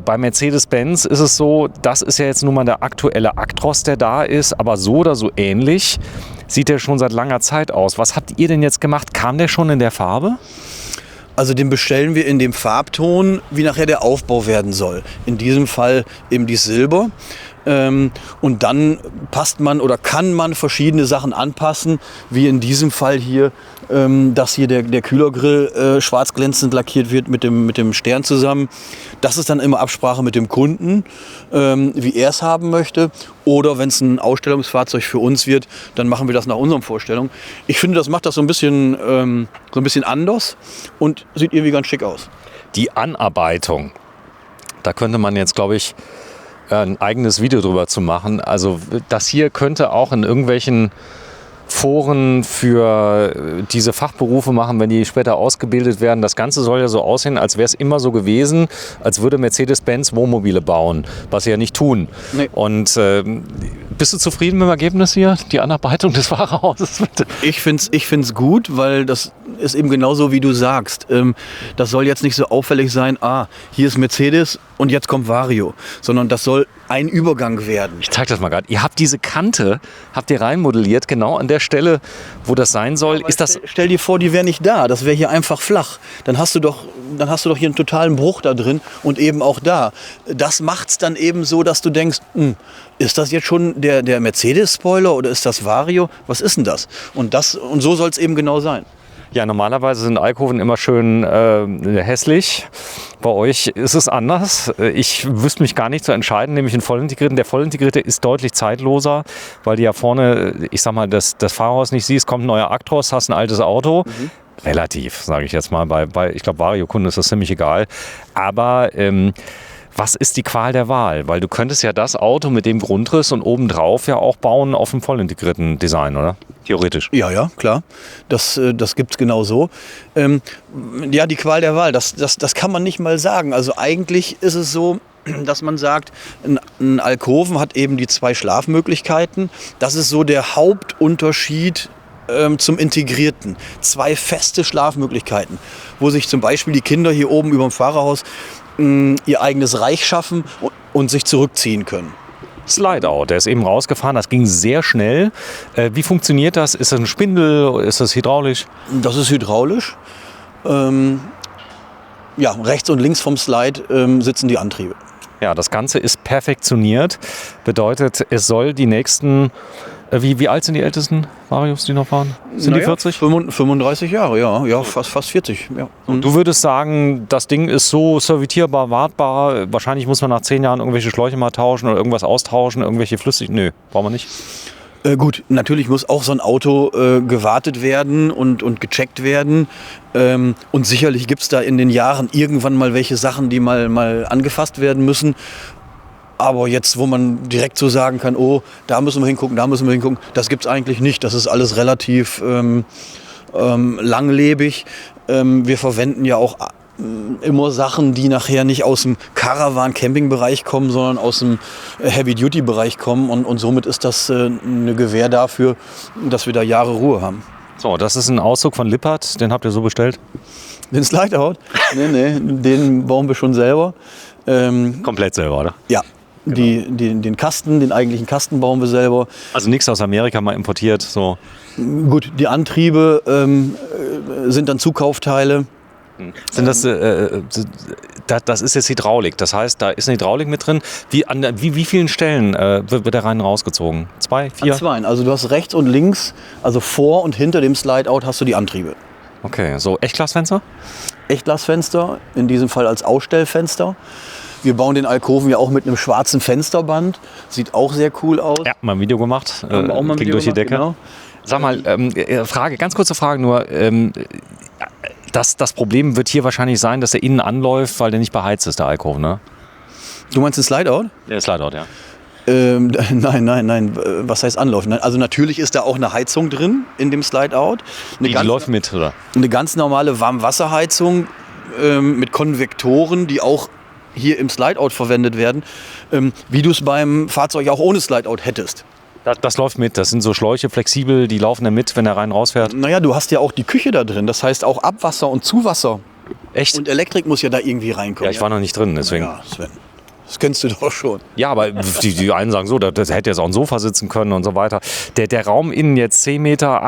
Bei Mercedes-Benz ist es so, das ist ja jetzt nun mal der aktuelle Actros, der da ist, aber so oder so ähnlich sieht der schon seit langer Zeit aus. Was habt ihr denn jetzt gemacht? Kam der schon in der Farbe? Also den bestellen wir in dem Farbton, wie nachher der Aufbau werden soll. In diesem Fall eben die Silber. Und dann passt man oder kann man verschiedene Sachen anpassen, wie in diesem Fall hier, dass hier der Kühlergrill schwarz glänzend lackiert wird mit dem Stern zusammen. Das ist dann immer Absprache mit dem Kunden, wie er es haben möchte. Oder wenn es ein Ausstellungsfahrzeug für uns wird, dann machen wir das nach unseren Vorstellungen. Ich finde, das macht das so ein bisschen anders und sieht irgendwie ganz schick aus. Die Anarbeitung, da könnte man jetzt, glaube ich, ein eigenes Video drüber zu machen. Also das hier könnte auch in irgendwelchen Foren für diese Fachberufe machen, wenn die später ausgebildet werden. Das Ganze soll ja so aussehen, als wäre es immer so gewesen, als würde Mercedes-Benz Wohnmobile bauen, was sie ja nicht tun. Nee. Und bist du zufrieden mit dem Ergebnis hier, die Anarbeitung des Fahrerhauses? Ich find's gut, weil das ist eben genauso, wie du sagst. Das soll jetzt nicht so auffällig sein, hier ist Mercedes und jetzt kommt Vario, sondern das soll ein Übergang werden. Ich zeige das mal gerade. Ihr habt diese Kante, habt ihr reinmodelliert, genau an der Stelle, wo das sein soll. Ist das? Stell dir vor, die wäre nicht da. Das wäre hier einfach flach. Dann hast du doch hier einen totalen Bruch da drin und eben auch da. Das macht's dann eben so, dass du denkst, ist das jetzt schon der Mercedes-Spoiler oder ist das Vario? Was ist denn das? Und so soll es eben genau sein. Ja, normalerweise sind Alkoven immer schön hässlich. Bei euch ist es anders. Ich wüsste mich gar nicht zu entscheiden, nämlich den Vollintegrierten. Der Vollintegrierte ist deutlich zeitloser, weil du ja vorne, ich sag mal, das Fahrerhaus nicht siehst, kommt ein neuer Actros, hast ein altes Auto. Relativ, sage ich jetzt mal. Bei ich glaube, Vario-Kunden ist das ziemlich egal. Aber was ist die Qual der Wahl? Weil du könntest ja das Auto mit dem Grundriss und obendrauf ja auch bauen auf einem vollintegrierten Design, oder? Theoretisch. Ja, klar. Das gibt es genau so. Ja, die Qual der Wahl, das kann man nicht mal sagen. Also eigentlich ist es so, dass man sagt, ein Alkoven hat eben die 2 Schlafmöglichkeiten. Das ist so der Hauptunterschied zum Integrierten. 2 feste Schlafmöglichkeiten, wo sich zum Beispiel die Kinder hier oben über dem Fahrerhaus ihr eigenes Reich schaffen und sich zurückziehen können. Slide-Out, der ist eben rausgefahren, das ging sehr schnell. Wie funktioniert das? Ist das ein Spindel? Ist das hydraulisch? Das ist hydraulisch. Rechts und links vom Slide sitzen die Antriebe. Ja, das Ganze ist perfektioniert. Bedeutet, es soll die nächsten... Wie alt sind die ältesten Varios, die noch fahren? Sind die 40? 35 Jahre, ja, fast 40. Ja. Und du würdest sagen, das Ding ist so servitierbar, wartbar. Wahrscheinlich muss man nach 10 Jahren irgendwelche Schläuche mal tauschen oder irgendwas austauschen, irgendwelche flüssig. Nö, brauchen wir nicht. Gut, natürlich muss auch so ein Auto gewartet werden und gecheckt werden. Und sicherlich gibt es da in den Jahren irgendwann mal welche Sachen, die mal angefasst werden müssen. Aber jetzt, wo man direkt so sagen kann, da müssen wir hingucken, das gibt es eigentlich nicht. Das ist alles relativ langlebig. Wir verwenden ja auch immer Sachen, die nachher nicht aus dem Caravan-Camping-Bereich kommen, sondern aus dem Heavy-Duty-Bereich kommen. Und somit ist das eine Gewähr dafür, dass wir da Jahre Ruhe haben. So, das ist ein Auszug von Lippert, den habt ihr so bestellt? Den Slide-Out? Nee, den bauen wir schon selber. Komplett selber, oder? Ja. Genau. Den eigentlichen Kasten bauen wir selber. Also nichts aus Amerika mal importiert? So. Gut, die Antriebe sind dann Zukaufteile. Sind das ist jetzt Hydraulik, das heißt, da ist eine Hydraulik mit drin. Wie vielen Stellen wird der rein rausgezogen? 2, 4? An 2. Also du hast rechts und links, also vor und hinter dem Slide-Out hast du die Antriebe. Okay, so Echtglasfenster? Echtglasfenster, in diesem Fall als Ausstellfenster. Wir bauen den Alkoven ja auch mit einem schwarzen Fensterband. Sieht auch sehr cool aus. Ja, mal ein Video gemacht. Haben auch mal ein Video durch die gemacht, Decke. Genau. Sag mal, ganz kurze Frage nur. Das Problem wird hier wahrscheinlich sein, dass der innen anläuft, weil der nicht beheizt ist, der Alkoven, ne? Du meinst den Slide-Out? Der Slide-Out, ja. Nein. Was heißt anlaufen? Also natürlich ist da auch eine Heizung drin in dem Slide-Out. Die läuft mit, oder? Eine ganz normale Warmwasserheizung mit Konvektoren, die auch hier im Slide-Out verwendet werden, wie du es beim Fahrzeug auch ohne Slide-Out hättest. Das läuft mit, das sind so Schläuche, flexibel, die laufen da mit, wenn er rein rausfährt. Naja, du hast ja auch die Küche da drin, das heißt auch Abwasser und Zuwasser. Echt? Und Elektrik muss ja da irgendwie reinkommen. Ja, ich war noch nicht drin, deswegen. Ja, Sven. Das kennst du doch schon. Ja, aber die einen sagen so, das hätte jetzt auch ein Sofa sitzen können und so weiter. Der Raum innen jetzt 10,80 Meter,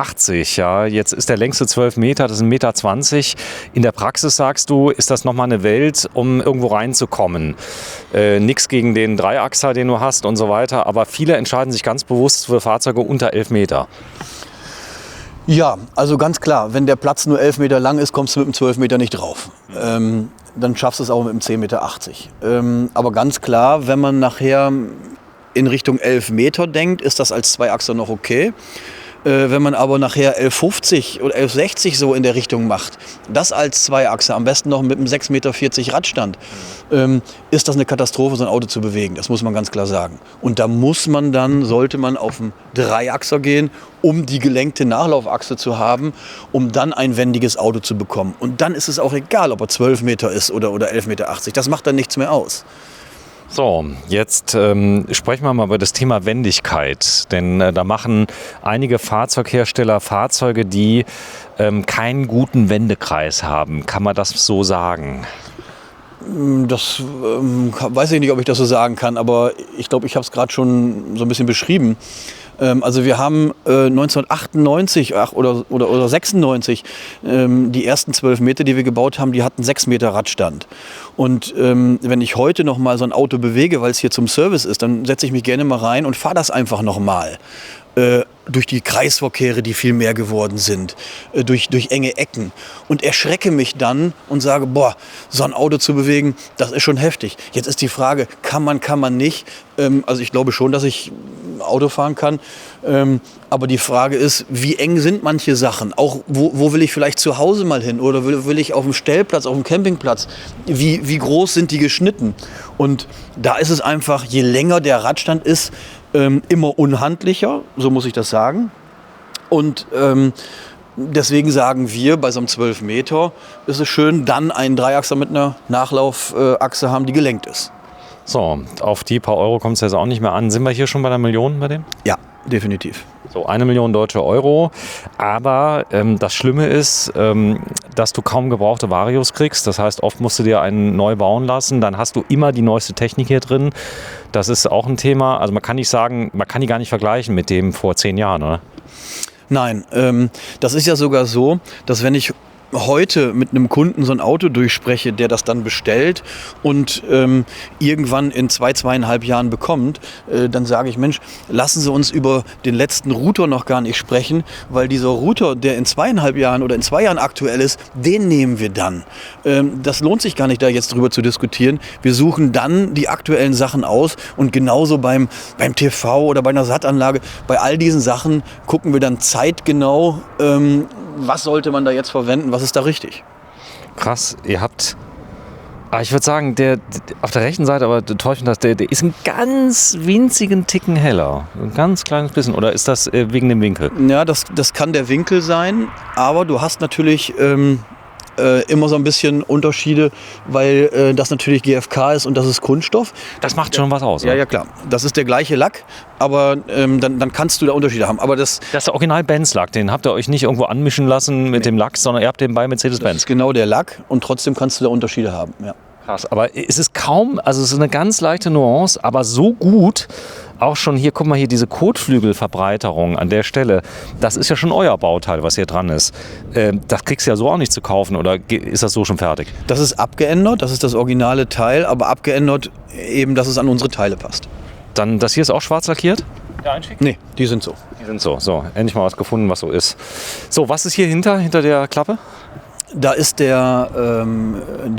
ja, jetzt ist der längste 12 Meter, das sind 1,20 Meter. In der Praxis, sagst du, ist das nochmal eine Welt, um irgendwo reinzukommen. Nichts gegen den Dreiachser, den du hast und so weiter, aber viele entscheiden sich ganz bewusst für Fahrzeuge unter 11 Meter. Ja, also ganz klar, wenn der Platz nur 11 Meter lang ist, kommst du mit dem 12 Meter nicht drauf. Dann schaffst du es auch mit dem 10,80 Meter. Aber ganz klar, wenn man nachher in Richtung 11 Meter denkt, ist das als Zweiachser noch okay. Wenn man aber nachher 11,50 oder 11,60 so in der Richtung macht, das als Zweiachser, am besten noch mit einem 6,40 Meter Radstand, ist das eine Katastrophe, so ein Auto zu bewegen. Das muss man ganz klar sagen. Und da sollte man auf einen Dreiachser gehen, um die gelenkte Nachlaufachse zu haben, um dann ein wendiges Auto zu bekommen. Und dann ist es auch egal, ob er 12 Meter ist oder 11,80 Meter. Das macht dann nichts mehr aus. So, jetzt sprechen wir mal über das Thema Wendigkeit, denn da machen einige Fahrzeughersteller Fahrzeuge, die keinen guten Wendekreis haben. Kann man das so sagen? Das weiß ich nicht, ob ich das so sagen kann, aber ich glaube, ich habe es gerade schon so ein bisschen beschrieben. Also wir haben 1998 oder 96 die ersten 12 Meter, die wir gebaut haben, die hatten 6 Meter Radstand. Und wenn ich heute noch mal so ein Auto bewege, weil es hier zum Service ist, dann setze ich mich gerne mal rein und fahre das einfach noch mal. Durch die Kreisverkehre, die viel mehr geworden sind, durch enge Ecken und erschrecke mich dann und sage, boah, so ein Auto zu bewegen, das ist schon heftig. Jetzt ist die Frage, kann man nicht? Also ich glaube schon, dass ich Auto fahren kann, aber die Frage ist, wie eng sind manche Sachen? Auch wo will ich vielleicht zu Hause mal hin oder will ich auf dem Stellplatz, auf dem Campingplatz? Wie groß sind die geschnitten? Und da ist es einfach, je länger der Radstand ist, immer unhandlicher, so muss ich das sagen. Und deswegen sagen wir, bei so einem 12 Meter ist es schön, dann einen Dreiachser mit einer Nachlaufachse haben, die gelenkt ist. So, auf die paar Euro kommt es jetzt auch nicht mehr an. Sind wir hier schon bei der Million bei dem? Ja, definitiv. So, 1 Million deutsche Euro. Aber das Schlimme ist, dass du kaum gebrauchte Varios kriegst. Das heißt, oft musst du dir einen neu bauen lassen. Dann hast du immer die neueste Technik hier drin. Das ist auch ein Thema. Also man kann nicht sagen, man kann die gar nicht vergleichen mit dem vor 10 Jahren, oder? Nein, das ist ja sogar so, dass wenn ich heute mit einem Kunden so ein Auto durchspreche, der das dann bestellt und irgendwann in 2,5 Jahren bekommt, dann sage ich, Mensch, lassen Sie uns über den letzten Router noch gar nicht sprechen, weil dieser Router, der in 2,5 Jahren oder in 2 Jahren aktuell ist, den nehmen wir dann. Das lohnt sich gar nicht, da jetzt drüber zu diskutieren. Wir suchen dann die aktuellen Sachen aus und genauso beim TV oder bei einer Sat-Anlage, bei all diesen Sachen gucken wir dann zeitgenau, was sollte man da jetzt verwenden, was ist da richtig? Krass, ihr habt, ich würde sagen, der auf der rechten Seite, aber täuscht das, der ist einen ganz winzigen Ticken heller. Ein ganz kleines bisschen. Oder ist das wegen dem Winkel? Ja, das kann der Winkel sein, aber du hast natürlich immer so ein bisschen Unterschiede, weil das natürlich GFK ist und das ist Kunststoff. Das macht schon was aus, Ja, oder? ja, klar. Das ist der gleiche Lack, aber dann kannst du da Unterschiede haben. Aber das ist der Original-Benz-Lack, den habt ihr euch nicht irgendwo anmischen lassen mit dem Lack, sondern ihr habt den bei Mercedes-Benz. ist genau der Lack und trotzdem kannst du da Unterschiede haben, ja. Krass, aber es ist kaum, also es ist eine ganz leichte Nuance, aber so gut, auch schon hier, guck mal hier, diese Kotflügelverbreiterung an der Stelle, das ist ja schon euer Bauteil, was hier dran ist. Das kriegst du ja so auch nicht zu kaufen, oder ist das so schon fertig? Das ist abgeändert, das ist das originale Teil, aber abgeändert eben, dass es an unsere Teile passt. Dann, das hier ist auch schwarz lackiert? Ja, einschicken? Nee, die sind so. Die sind so, endlich mal was gefunden, was so ist. So, was ist hier hinter der Klappe? Da ist der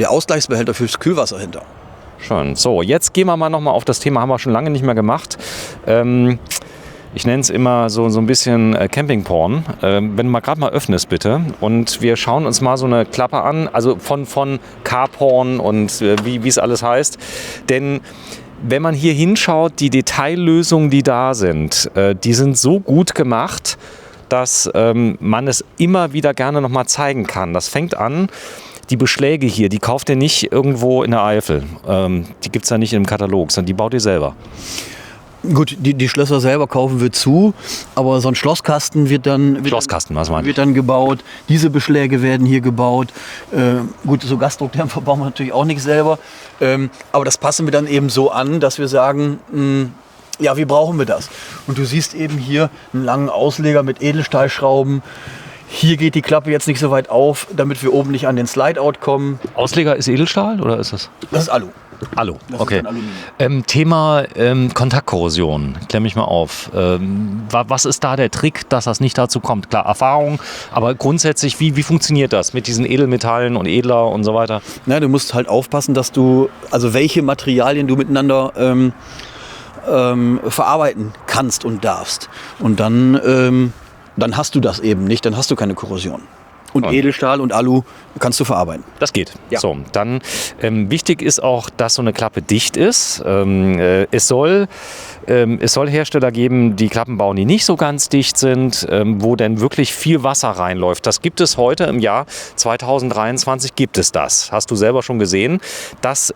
Ausgleichsbehälter fürs Kühlwasser hinter. Schön. So, jetzt gehen wir mal nochmal auf das Thema, haben wir schon lange nicht mehr gemacht. Ich nenne es immer so ein bisschen Campingporn. Wenn du mal gerade mal öffnest, bitte. Und wir schauen uns mal so eine Klappe an, also von Carporn und wie es alles heißt. Denn wenn man hier hinschaut, die Detaillösungen, die da sind, die sind so gut gemacht, dass man es immer wieder gerne noch mal zeigen kann. Das fängt an, die Beschläge hier, die kauft ihr nicht irgendwo in der Eifel. Die gibt es ja nicht im Katalog, sondern die baut ihr selber. Gut, die Schlösser selber kaufen wir zu, aber so ein Schlosskasten wird dann gebaut. Diese Beschläge werden hier gebaut. Gut, so Gasdruckdämpfer bauen wir natürlich auch nicht selber. Aber das passen wir dann eben so an, dass wir sagen, ja, wie brauchen wir das? Und du siehst eben hier einen langen Ausleger mit Edelstahlschrauben. Hier geht die Klappe jetzt nicht so weit auf, damit wir oben nicht an den Slide-Out kommen. Ausleger ist Edelstahl oder ist das? Das ist Alu. Alu, Das okay. ist ein Aluminium. Thema Kontaktkorrosion, klär mich mal auf. Was ist da der Trick, dass das nicht dazu kommt? Klar, Erfahrung, aber grundsätzlich, wie funktioniert das mit diesen Edelmetallen und Edler und so weiter? Na, du musst halt aufpassen, dass also welche Materialien du miteinander verarbeiten kannst und darfst. Und dann hast du das eben nicht, dann hast du keine Korrosion. Und Edelstahl und Alu kannst du verarbeiten. Das geht. Ja. So, dann wichtig ist auch, dass so eine Klappe dicht ist. Es soll Hersteller geben, die Klappen bauen, die nicht so ganz dicht sind, wo denn wirklich viel Wasser reinläuft. Das gibt es heute im Jahr 2023, gibt es das. Hast du selber schon gesehen. Das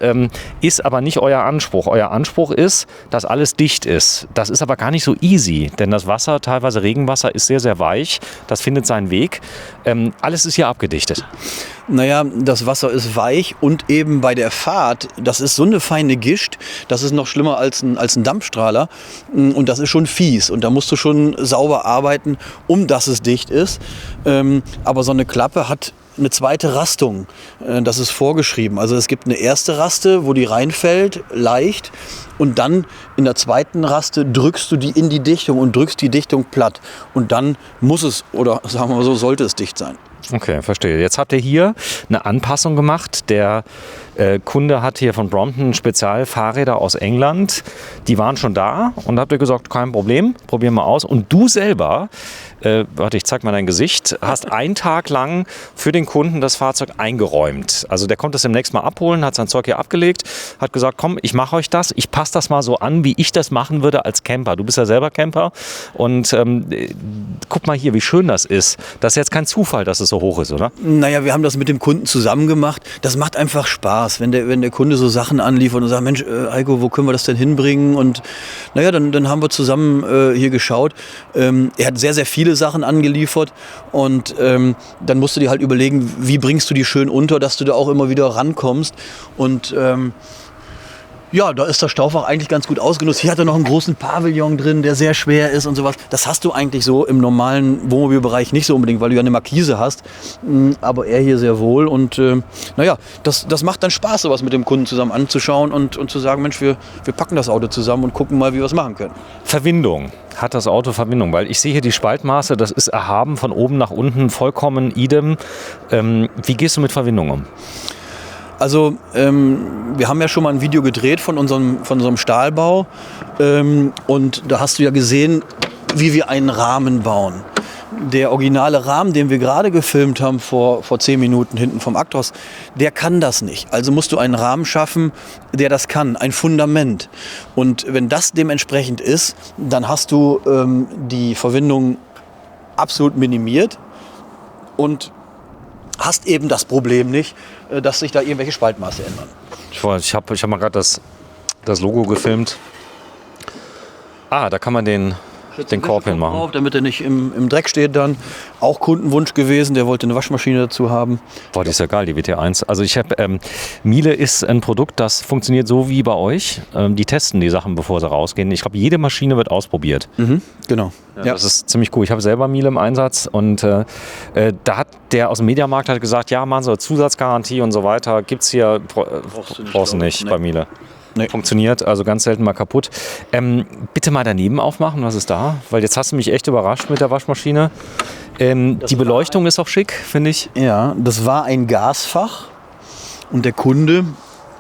ist aber nicht euer Anspruch. Euer Anspruch ist, dass alles dicht ist. Das ist aber gar nicht so easy, denn das Wasser, teilweise Regenwasser, ist sehr, sehr weich. Das findet seinen Weg. Alles ist hier abgedichtet. Naja, das Wasser ist weich und eben bei der Fahrt, das ist so eine feine Gischt, das ist noch schlimmer als ein Dampfstrahler und das ist schon fies und da musst du schon sauber arbeiten, dass es dicht ist. Aber so eine Klappe hat eine zweite Rastung, das ist vorgeschrieben. Also es gibt eine erste Raste, wo die reinfällt, leicht, und dann in der zweiten Raste drückst du die in die Dichtung und drückst die Dichtung platt. Und dann muss es, oder sagen wir mal so, sollte es dicht sein. Okay, verstehe. Jetzt habt ihr hier eine Anpassung gemacht. Der Kunde hat hier von Brompton Spezialfahrräder aus England. Die waren schon da und habt ihr gesagt, kein Problem, probieren wir aus. Und du selber, warte, ich zeig mal dein Gesicht, hast einen Tag lang für den Kunden das Fahrzeug eingeräumt. Also der konnte es demnächst mal abholen, hat sein Zeug hier abgelegt, hat gesagt, komm, ich mache euch das, ich passe das mal so an, wie ich das machen würde als Camper. Du bist ja selber Camper und guck mal hier, wie schön das ist. Das ist jetzt kein Zufall, dass es so hoch ist, oder? Naja, wir haben das mit dem Kunden zusammen gemacht. Das macht einfach Spaß, wenn der Kunde so Sachen anliefert und sagt, Mensch, Heiko, wo können wir das denn hinbringen? Und naja, dann haben wir zusammen hier geschaut. Er hat sehr, sehr viele Sachen angeliefert und dann musst du dir halt überlegen, wie bringst du die schön unter, dass du da auch immer wieder rankommst. Und ja, da ist das Staufach eigentlich ganz gut ausgenutzt. Hier hat er noch einen großen Pavillon drin, der sehr schwer ist und sowas. Das hast du eigentlich so im normalen Wohnmobilbereich nicht so unbedingt, weil du ja eine Markise hast. Aber er hier sehr wohl. Und naja, das macht dann Spaß, sowas mit dem Kunden zusammen anzuschauen und zu sagen, Mensch, wir packen das Auto zusammen und gucken mal, wie wir es machen können. Verwindung. Hat das Auto Verbindung? Weil ich sehe hier die Spaltmaße, das ist erhaben von oben nach unten, vollkommen idem. Wie gehst du mit Verwindung um? Also wir haben ja schon mal ein Video gedreht von unserem Stahlbau und da hast du ja gesehen, wie wir einen Rahmen bauen. Der originale Rahmen, den wir gerade gefilmt haben vor 10 Minuten hinten vom Actros, der kann das nicht. Also musst du einen Rahmen schaffen, der das kann, ein Fundament. Und wenn das dementsprechend ist, dann hast du die Verwindung absolut minimiert und hast eben das Problem nicht, dass sich da irgendwelche Spaltmaße ändern. Ich hab mal gerade das Logo gefilmt. Da kann man den Korb hinmachen. Drauf, damit er nicht im Dreck steht dann. Auch Kundenwunsch gewesen, der wollte eine Waschmaschine dazu haben. Boah, die ist ja geil, die WT1. Also Miele ist ein Produkt, das funktioniert so wie bei euch. Die testen die Sachen, bevor sie rausgehen. Ich glaube, jede Maschine wird ausprobiert. Genau. Ja. Das ist ziemlich cool. Ich habe selber Miele im Einsatz und da hat der aus dem Mediamarkt halt gesagt, ja, machen Sie Zusatzgarantie und so weiter. Gibt's hier, brauchst du nicht bei Miele. Nee. Funktioniert, also ganz selten mal kaputt. Bitte mal daneben aufmachen, was ist da? Weil jetzt hast du mich echt überrascht mit der Waschmaschine. Die Beleuchtung ist auch schick, finde ich. Ja, das war ein Gasfach und der Kunde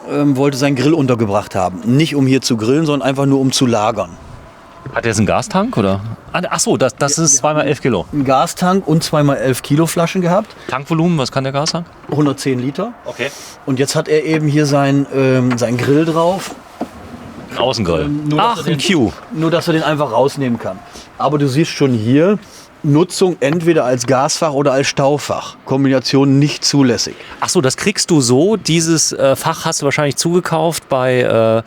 wollte seinen Grill untergebracht haben. Nicht um hier zu grillen, sondern einfach nur um zu lagern. Hat er jetzt einen Gastank oder? Ach so, das ist 2x11 Kilo. Ein Gastank und 2x11 Kilo Flaschen gehabt. Tankvolumen, was kann der Gastank? 110 Liter. Okay. Und jetzt hat er eben hier sein Grill drauf. Ein Außengrill. Ein Q. Nur, dass er den einfach rausnehmen kann. Aber du siehst schon hier, Nutzung entweder als Gasfach oder als Staufach. Kombination nicht zulässig. Ach so, das kriegst du so. Dieses Fach hast du wahrscheinlich zugekauft bei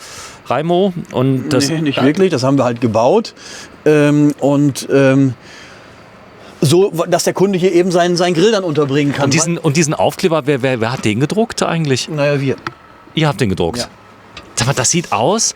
Raimo. Und das, nee, nicht wirklich. Das haben wir halt gebaut. So, dass der Kunde hier eben seinen Grill dann unterbringen kann. Und diesen Aufkleber, wer hat den gedruckt eigentlich? Naja, wir. Ihr habt den gedruckt? Ja. Sag mal, das sieht aus...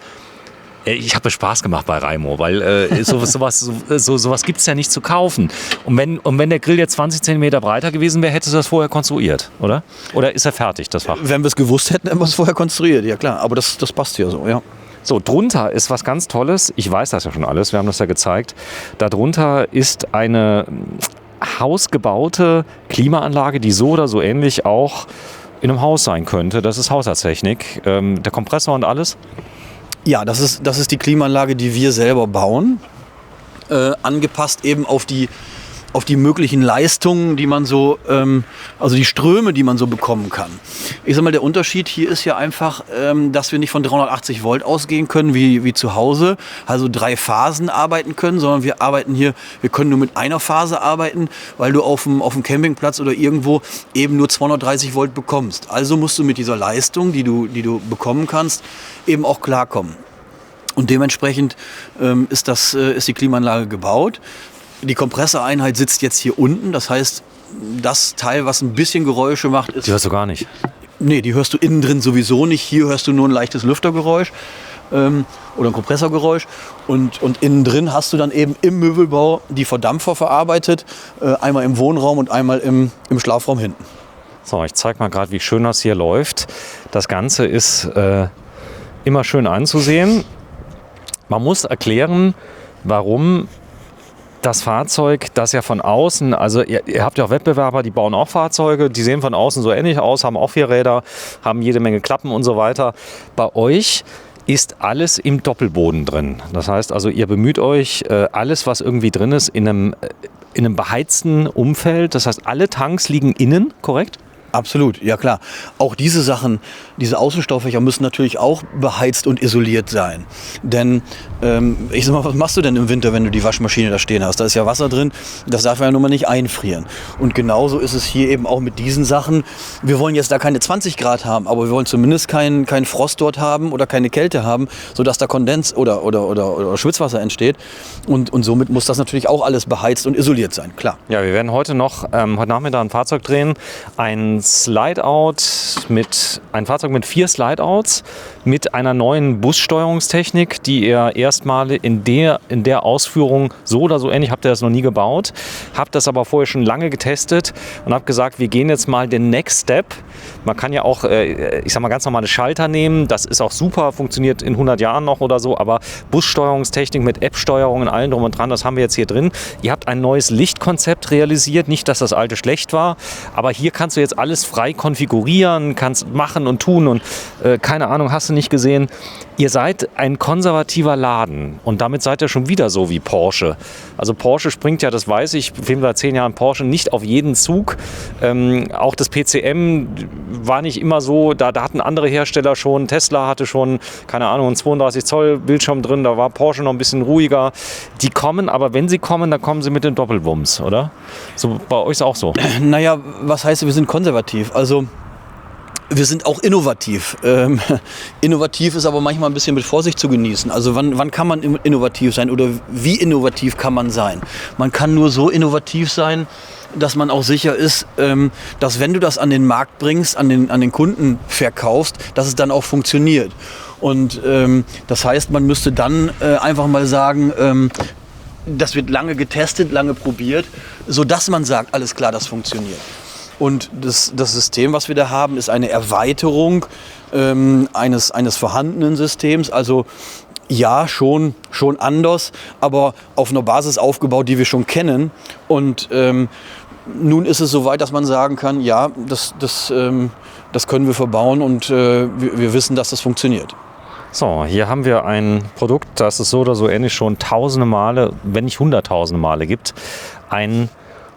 Ich habe Spaß gemacht bei Raimo, weil sowas gibt es ja nicht zu kaufen. Und wenn der Grill jetzt 20 cm breiter gewesen wäre, hättest du das vorher konstruiert, oder? Oder ist er fertig, das Fach? Wenn wir es gewusst hätten, hätten wir es vorher konstruiert, ja klar. Aber das passt hier so, ja. So, drunter ist was ganz Tolles. Ich weiß das ja schon alles, wir haben das ja gezeigt. Darunter ist eine hausgebaute Klimaanlage, die so oder so ähnlich auch in einem Haus sein könnte. Das ist Haushaltstechnik. Der Kompressor und alles. Ja, das ist die Klimaanlage, die wir selber bauen, angepasst eben auf die möglichen Leistungen, die man so, also die Ströme, die man so bekommen kann. Ich sag mal, der Unterschied hier ist ja einfach, dass wir nicht von 380 Volt ausgehen können wie zu Hause, also 3 Phasen arbeiten können, sondern wir können nur mit einer Phase arbeiten, weil du auf dem Campingplatz oder irgendwo eben nur 230 Volt bekommst. Also musst du mit dieser Leistung, die du bekommen kannst, eben auch klarkommen. Und dementsprechend ist die Klimaanlage gebaut. Die Kompressoreinheit sitzt jetzt hier unten, das heißt, das Teil, was ein bisschen Geräusche macht, ist... Die hörst du gar nicht? Nee, die hörst du innen drin sowieso nicht. Hier hörst du nur ein leichtes Lüftergeräusch oder ein Kompressorgeräusch. Und innen drin hast du dann eben im Möbelbau die Verdampfer verarbeitet, einmal im Wohnraum und einmal im Schlafraum hinten. So, ich zeige mal gerade, wie schön das hier läuft. Das Ganze ist immer schön anzusehen. Man muss erklären, warum das Fahrzeug, das ja von außen, also ihr habt ja auch Wettbewerber, die bauen auch Fahrzeuge, die sehen von außen so ähnlich aus, haben auch 4 Räder, haben jede Menge Klappen und so weiter. Bei euch ist alles im Doppelboden drin. Das heißt also, ihr bemüht euch, alles, was irgendwie drin ist, in einem beheizten Umfeld. Das heißt, alle Tanks liegen innen, korrekt? Absolut, ja klar. Auch diese Sachen, diese Außenstauffächer müssen natürlich auch beheizt und isoliert sein. Denn, ich sag mal, was machst du denn im Winter, wenn du die Waschmaschine da stehen hast? Da ist ja Wasser drin, das darf ja nun mal nicht einfrieren. Und genauso ist es hier eben auch mit diesen Sachen. Wir wollen jetzt da keine 20 Grad haben, aber wir wollen zumindest keinen Frost dort haben oder keine Kälte haben, sodass da Kondens oder Schwitzwasser entsteht. Und somit muss das natürlich auch alles beheizt und isoliert sein, klar. Ja, wir werden heute Nachmittag ein Fahrzeug drehen, ein Fahrzeug mit 4 Slideouts mit einer neuen Bussteuerungstechnik, die ihr erstmal in der Ausführung so oder so ähnlich, habt ihr das noch nie gebaut, habt das aber vorher schon lange getestet und habt gesagt, wir gehen jetzt mal den Next Step. Man kann ja auch, ich sag mal, ganz normale Schalter nehmen, das ist auch super, funktioniert in 100 Jahren noch oder so, aber Bussteuerungstechnik mit App-Steuerung und allem drum und dran, das haben wir jetzt hier drin. Ihr habt ein neues Lichtkonzept realisiert, nicht, dass das alte schlecht war, aber hier kannst du jetzt alles frei konfigurieren, kannst machen und tun und keine Ahnung, hast du nicht gesehen. Ihr seid ein konservativer Laden und damit seid ihr schon wieder so wie Porsche. Also Porsche springt ja, das weiß ich, film seit 10 Jahren Porsche, nicht auf jeden Zug. Auch das PCM war nicht immer so, da hatten andere Hersteller schon, Tesla hatte schon, keine Ahnung, einen 32 Zoll Bildschirm drin, da war Porsche noch ein bisschen ruhiger. Die kommen, aber wenn sie kommen, dann kommen sie mit dem Doppelwumms, oder? So bei euch ist auch so. Naja, was heißt, wir sind konservativ? Also wir sind auch innovativ. Innovativ ist aber manchmal ein bisschen mit Vorsicht zu genießen. Also wann kann man innovativ sein oder wie innovativ kann man sein? Man kann nur so innovativ sein, dass man auch sicher ist, dass wenn du das an den Markt bringst, an den Kunden verkaufst, dass es dann auch funktioniert. Und das heißt, man müsste dann einfach mal sagen, das wird lange getestet, lange probiert, sodass man sagt, alles klar, das funktioniert. Und das System, was wir da haben, ist eine Erweiterung eines vorhandenen Systems. Also ja, schon anders, aber auf einer Basis aufgebaut, die wir schon kennen. Und nun ist es soweit, dass man sagen kann, ja, das können wir verbauen und wir wissen, dass das funktioniert. So, hier haben wir ein Produkt, das es so oder so ähnlich schon tausende Male, wenn nicht hunderttausende Male gibt. Ein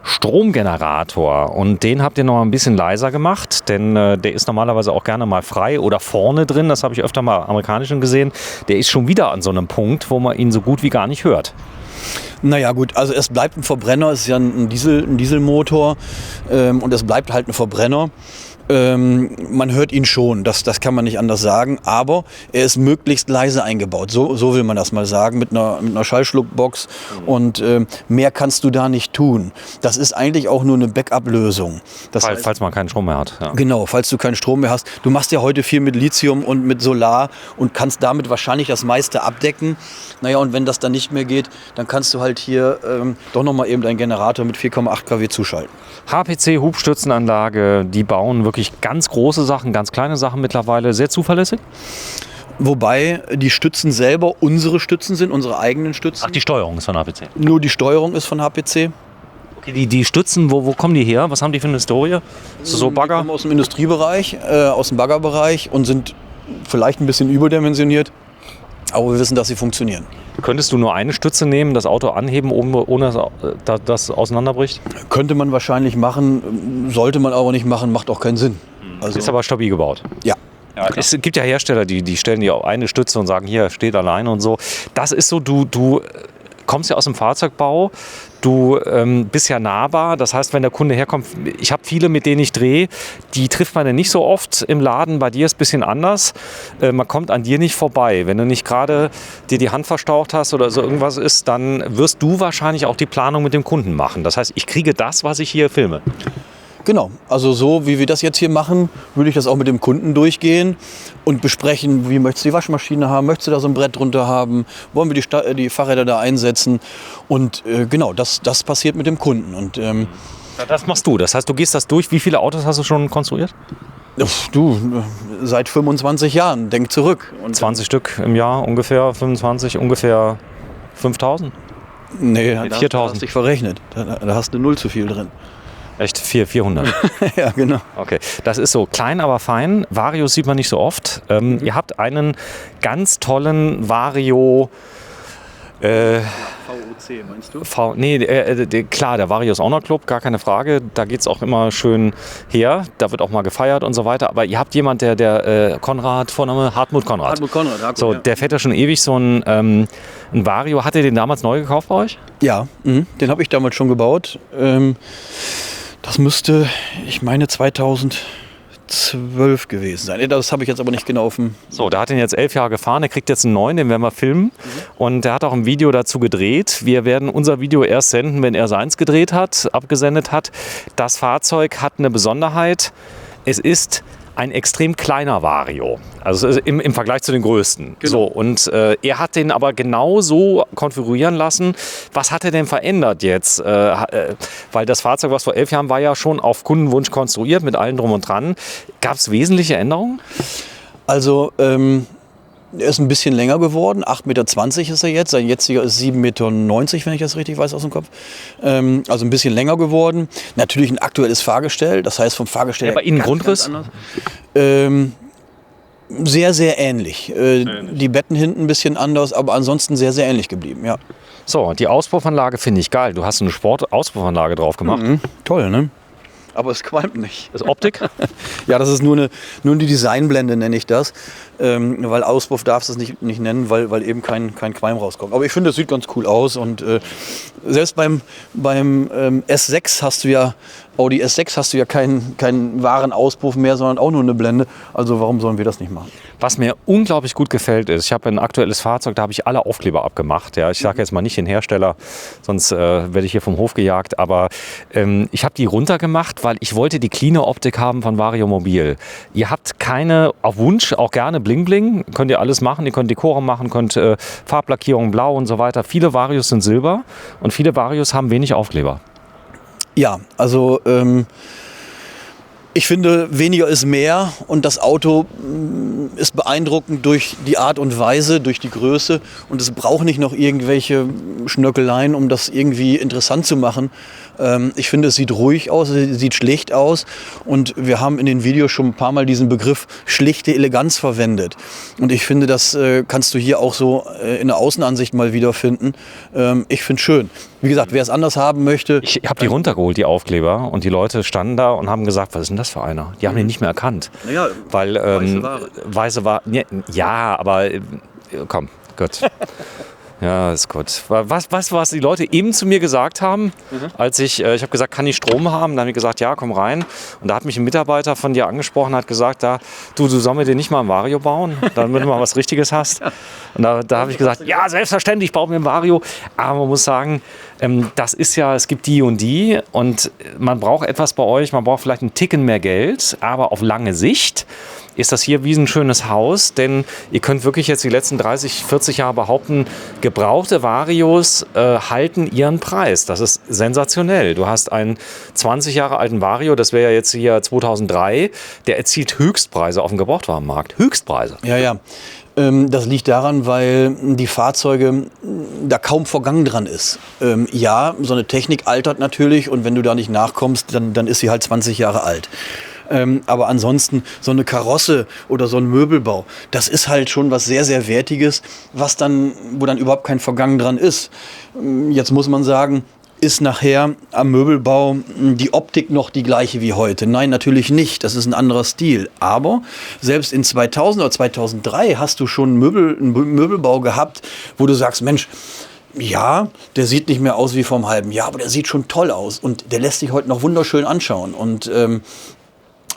Stromgenerator und den habt ihr noch mal ein bisschen leiser gemacht, denn der ist normalerweise auch gerne mal frei oder vorne drin, das habe ich öfter mal amerikanischen gesehen. Der ist schon wieder an so einem Punkt, wo man ihn so gut wie gar nicht hört. Naja gut, also es bleibt ein Verbrenner, es ist ja ein Dieselmotor und es bleibt halt ein Verbrenner. Man hört ihn schon, das kann man nicht anders sagen, aber er ist möglichst leise eingebaut, so will man das mal sagen, mit einer Schallschluckbox und mehr kannst du da nicht tun. Das ist eigentlich auch nur eine Backup-Lösung. Falls man keinen Strom mehr hat. Ja. Genau, falls du keinen Strom mehr hast. Du machst ja heute viel mit Lithium und mit Solar und kannst damit wahrscheinlich das meiste abdecken. Naja, und wenn das dann nicht mehr geht, dann kannst du halt hier doch nochmal eben deinen Generator mit 4,8 kW zuschalten. HPC Hubstützenanlage, die bauen wirklich ganz große Sachen, ganz kleine Sachen mittlerweile, sehr zuverlässig. Wobei die Stützen selber unsere Stützen sind, unsere eigenen Stützen. Ach, die Steuerung ist von HPC. Nur die Steuerung ist von HPC. Okay, die Stützen, wo kommen die her? Was haben die für eine Historie? So Bagger? Die kommen aus dem Industriebereich, aus dem Baggerbereich und sind vielleicht ein bisschen überdimensioniert. Aber wir wissen, dass sie funktionieren. Könntest du nur eine Stütze nehmen, das Auto anheben, ohne dass das auseinanderbricht? Könnte man wahrscheinlich machen, sollte man aber nicht machen, macht auch keinen Sinn. Also ist aber stabil gebaut. Ja. Ja, es gibt ja Hersteller, die stellen dir auch eine Stütze und sagen, hier, steht alleine und so. Das ist so, du kommst ja aus dem Fahrzeugbau, du bist ja nahbar. Das heißt, wenn der Kunde herkommt, ich habe viele, mit denen ich drehe, die trifft man ja nicht so oft im Laden. Bei dir ist es ein bisschen anders. Man kommt an dir nicht vorbei. Wenn du nicht gerade dir die Hand verstaucht hast oder so irgendwas ist, dann wirst du wahrscheinlich auch die Planung mit dem Kunden machen. Das heißt, ich kriege das, was ich hier filme. Genau, also so wie wir das jetzt hier machen, würde ich das auch mit dem Kunden durchgehen und besprechen, wie möchtest du die Waschmaschine haben, möchtest du da so ein Brett drunter haben, wollen wir die Fahrräder da einsetzen und genau, das passiert mit dem Kunden. Und, das machst du, das heißt, du gehst das durch. Wie viele Autos hast du schon konstruiert? Seit 25 Jahren, denk zurück. Und 20 Stück im Jahr ungefähr, 25, ungefähr 5.000? Nee, 4.000. Da hast du dich verrechnet, da hast du 0 zu viel drin. Echt? 400? Ja, genau. Okay, das ist so klein, aber fein. Varios sieht man nicht so oft. Ihr habt einen ganz tollen Vario... VOC, meinst du? Klar, der Vario ist auch noch Club, gar keine Frage. Da geht es auch immer schön her. Da wird auch mal gefeiert und so weiter. Aber ihr habt jemanden, der Konrad, Vorname Hartmut Konrad. Hartmut Konrad, so, der fährt ja schon ewig so ein Vario. Hat ihr den damals neu gekauft bei euch? Ja, den habe ich damals schon gebaut. Das müsste, ich meine, 2012 gewesen sein. Das habe ich jetzt aber nicht genau auf dem... So, der hat ihn jetzt 11 Jahre gefahren. Der kriegt jetzt einen neuen, den werden wir filmen. Und der hat auch ein Video dazu gedreht. Wir werden unser Video erst senden, wenn er seins gedreht hat, abgesendet hat. Das Fahrzeug hat eine Besonderheit. Es ist ein extrem kleiner Vario, also im Vergleich zu den größten. Genau. So, und er hat den aber genau so konfigurieren lassen. Was hat er denn verändert jetzt? Weil das Fahrzeug, was vor 11 Jahren war, ja schon auf Kundenwunsch konstruiert, mit allem drum und dran. Gab es wesentliche Änderungen? Also, er ist ein bisschen länger geworden, 8,20 Meter ist er jetzt. Sein jetziger ist 7,90 Meter, wenn ich das richtig weiß aus dem Kopf. Also ein bisschen länger geworden. Natürlich ein aktuelles Fahrgestell, das heißt vom Fahrgestell her bei Ihnen Grundriss? Sehr, sehr ähnlich. Die Betten hinten ein bisschen anders, aber ansonsten sehr, sehr ähnlich geblieben, ja. So, die Auspuffanlage finde ich geil. Du hast eine Sport-Auspuffanlage drauf gemacht. Toll, ne? Aber es qualmt nicht. Das ist Optik? Ja, das ist nur eine Designblende, nenne ich das. Weil Auspuff darfst du es nicht nennen, weil eben kein Qualm rauskommt. Aber ich finde, es sieht ganz cool aus. Und selbst beim S6 hast du ja, Audi S6 hast du ja keinen wahren Auspuff mehr, sondern auch nur eine Blende. Also warum sollen wir das nicht machen? Was mir unglaublich gut gefällt ist, ich habe ein aktuelles Fahrzeug, da habe ich alle Aufkleber abgemacht. Ja, ich sage jetzt mal nicht den Hersteller, sonst werde ich hier vom Hof gejagt. Aber ich habe die runtergemacht, weil ich wollte die cleane Optik haben von Vario Mobil. Ihr habt keine, auf Wunsch auch gerne Bling Bling, könnt ihr alles machen. Ihr könnt Dekoren machen, könnt Farblackierung blau und so weiter. Viele Varios sind silber und viele viele, viele Varios haben wenig Aufkleber. Ja, also wir haben 2 Varianten. Einmal die Silberfarbe, die ist ein bisschen größer. Die ist ein bisschen länger. Die ist ein bisschen länger geworden. 8,20 Meter ist er jetzt. Sein jetziger ist 7,90 Meter. Also ein bisschen länger geworden. 8,20 Meter ist er jetzt. Sein jetziger ist 7,90 Meter. Also Ich finde, weniger ist mehr und das Auto ist beeindruckend durch die Art und Weise, durch die Größe und es braucht nicht noch irgendwelche Schnörkeleien, um das irgendwie interessant zu machen. Ich finde, es sieht ruhig aus, es sieht schlicht aus und wir haben in den Videos schon ein paar Mal diesen Begriff schlichte Eleganz verwendet. Und ich finde, das kannst du hier auch so in der Außenansicht mal wiederfinden. Ich finde es schön. Wie gesagt, wer es anders haben möchte... Ich habe die runtergeholt, die Aufkleber, und die Leute standen da und haben gesagt, was ist denn das für einer? Die haben den nicht mehr erkannt. Naja, weil weiße Ware. Ja, aber komm, gut. Ja, ist gut. Was die Leute eben zu mir gesagt haben, als ich habe gesagt, kann ich Strom haben? Dann haben die gesagt, ja, komm rein. Und da hat mich ein Mitarbeiter von dir angesprochen, hat gesagt, du sollen wir dir nicht mal ein Vario bauen, damit du mal was Richtiges hast. Und da habe ich gesagt, ja, selbstverständlich, baue mir ein Vario. Aber man muss sagen, das ist ja, es gibt die und man braucht etwas bei euch, man braucht vielleicht einen Ticken mehr Geld, aber auf lange Sicht ist das hier wie ein schönes Haus, denn ihr könnt wirklich jetzt die letzten 30, 40 Jahre behaupten, gebrauchte Varios halten ihren Preis. Das ist sensationell. Du hast einen 20 Jahre alten Vario, das wäre ja jetzt hier 2003, der erzielt Höchstpreise auf dem Gebrauchtwarenmarkt. Höchstpreise. Ja. Das liegt daran, weil die Fahrzeuge da kaum Vergangen dran ist. Ja, so eine Technik altert natürlich und wenn du da nicht nachkommst, dann ist sie halt 20 Jahre alt. Aber ansonsten so eine Karosse oder so ein Möbelbau, das ist halt schon was sehr, sehr Wertiges, wo dann überhaupt kein Vergangen dran ist. Jetzt muss man sagen, ist nachher am Möbelbau die Optik noch die gleiche wie heute? Nein, natürlich nicht. Das ist ein anderer Stil. Aber selbst in 2000 oder 2003 hast du schon einen Möbelbau gehabt, wo du sagst, Mensch, ja, der sieht nicht mehr aus wie vor einem halben Jahr, aber der sieht schon toll aus und der lässt sich heute noch wunderschön anschauen. Und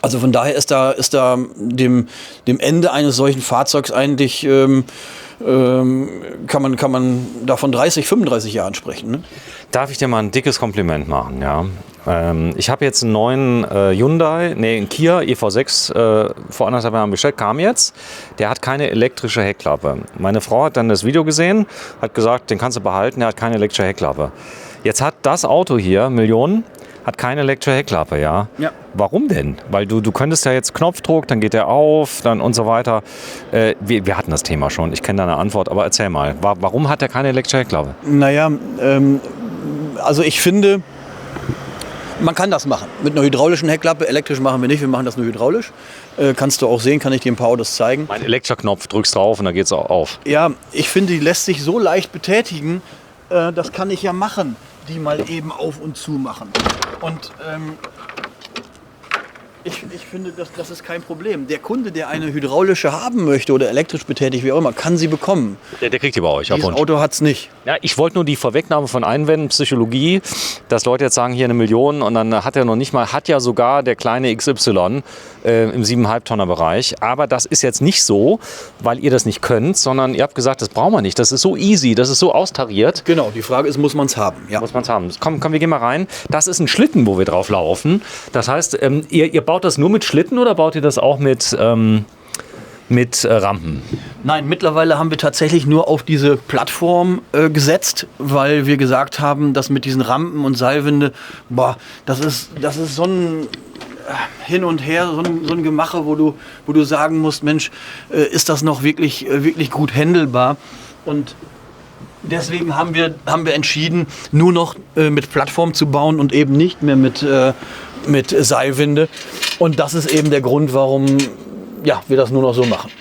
also von daher ist da dem Ende eines solchen Fahrzeugs eigentlich kann man da von 30, 35 Jahren sprechen. Ne? Darf ich dir mal ein dickes Kompliment machen? Ja. Ich habe jetzt einen neuen einen Kia EV6 vor 1,5 Jahren bestellt, kam jetzt. Der hat keine elektrische Heckklappe. Meine Frau hat dann das Video gesehen, hat gesagt, den kannst du behalten, der hat keine elektrische Heckklappe. Jetzt hat das Auto hier, Millionen, hat keine elektrische Heckklappe, ja? Ja. Warum denn? Weil du könntest ja jetzt Knopfdruck, dann geht der auf, dann und so weiter. Wir hatten das Thema schon, ich kenne deine Antwort, aber erzähl mal, warum hat der keine elektrische Heckklappe? Naja, also ich finde, man kann das machen. Mit einer hydraulischen Heckklappe, elektrisch machen wir nicht, wir machen das nur hydraulisch. Kannst du auch sehen, kann ich dir ein paar Autos zeigen. Mein Elektroknopf, drückst drauf und dann geht's auch auf. Ja, ich finde, die lässt sich so leicht betätigen, das kann ich ja machen, die mal eben auf und zu machen. Und ich finde, das ist kein Problem. Der Kunde, der eine hydraulische haben möchte oder elektrisch betätigt, wie auch immer, kann sie bekommen. Der kriegt die bei euch. Dieses Auto hat es nicht. Ja, ich wollte nur die Vorwegnahme von Einwänden, Psychologie, dass Leute jetzt sagen, hier 1 Million und dann hat er noch nicht mal, hat ja sogar der kleine XY im 7,5 Tonner Bereich. Aber das ist jetzt nicht so, weil ihr das nicht könnt, sondern ihr habt gesagt, das brauchen wir nicht. Das ist so easy, das ist so austariert. Genau, die Frage ist, muss man es haben? Ja. Muss man es haben. Komm, wir gehen mal rein. Das ist ein Schlitten, wo wir drauf laufen. Das heißt, ihr baut das nur mit Schlitten oder baut ihr das auch mit Rampen? Nein, mittlerweile haben wir tatsächlich nur auf diese Plattform gesetzt, weil wir gesagt haben, dass mit diesen Rampen und Seilwinde, das ist so ein Hin und Her, so ein Gemache, wo du sagen musst, Mensch, ist das noch wirklich gut handelbar? Und deswegen haben wir entschieden, nur noch mit Plattform zu bauen und eben nicht mehr mit Seilwinde. Und das ist eben der Grund, warum wir das nur noch so machen.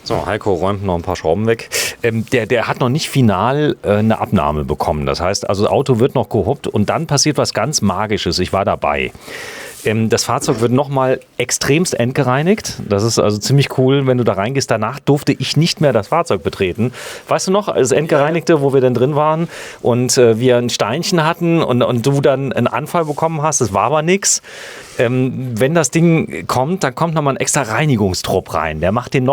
So, Heiko räumt noch ein paar Schrauben weg. Der hat noch nicht final eine Abnahme bekommen. Das heißt, also das Auto wird noch gehuppt und dann passiert was ganz Magisches. Ich war dabei. Das Fahrzeug wird nochmal extremst entgereinigt. Das ist also ziemlich cool, wenn du da reingehst. Danach durfte ich nicht mehr das Fahrzeug betreten. Weißt du noch, das Entgereinigte, wo wir dann drin waren und wir ein Steinchen hatten und du dann einen Anfall bekommen hast, das war aber nichts. Wenn das Ding kommt, dann kommt nochmal ein extra Reinigungstrupp rein. Der macht den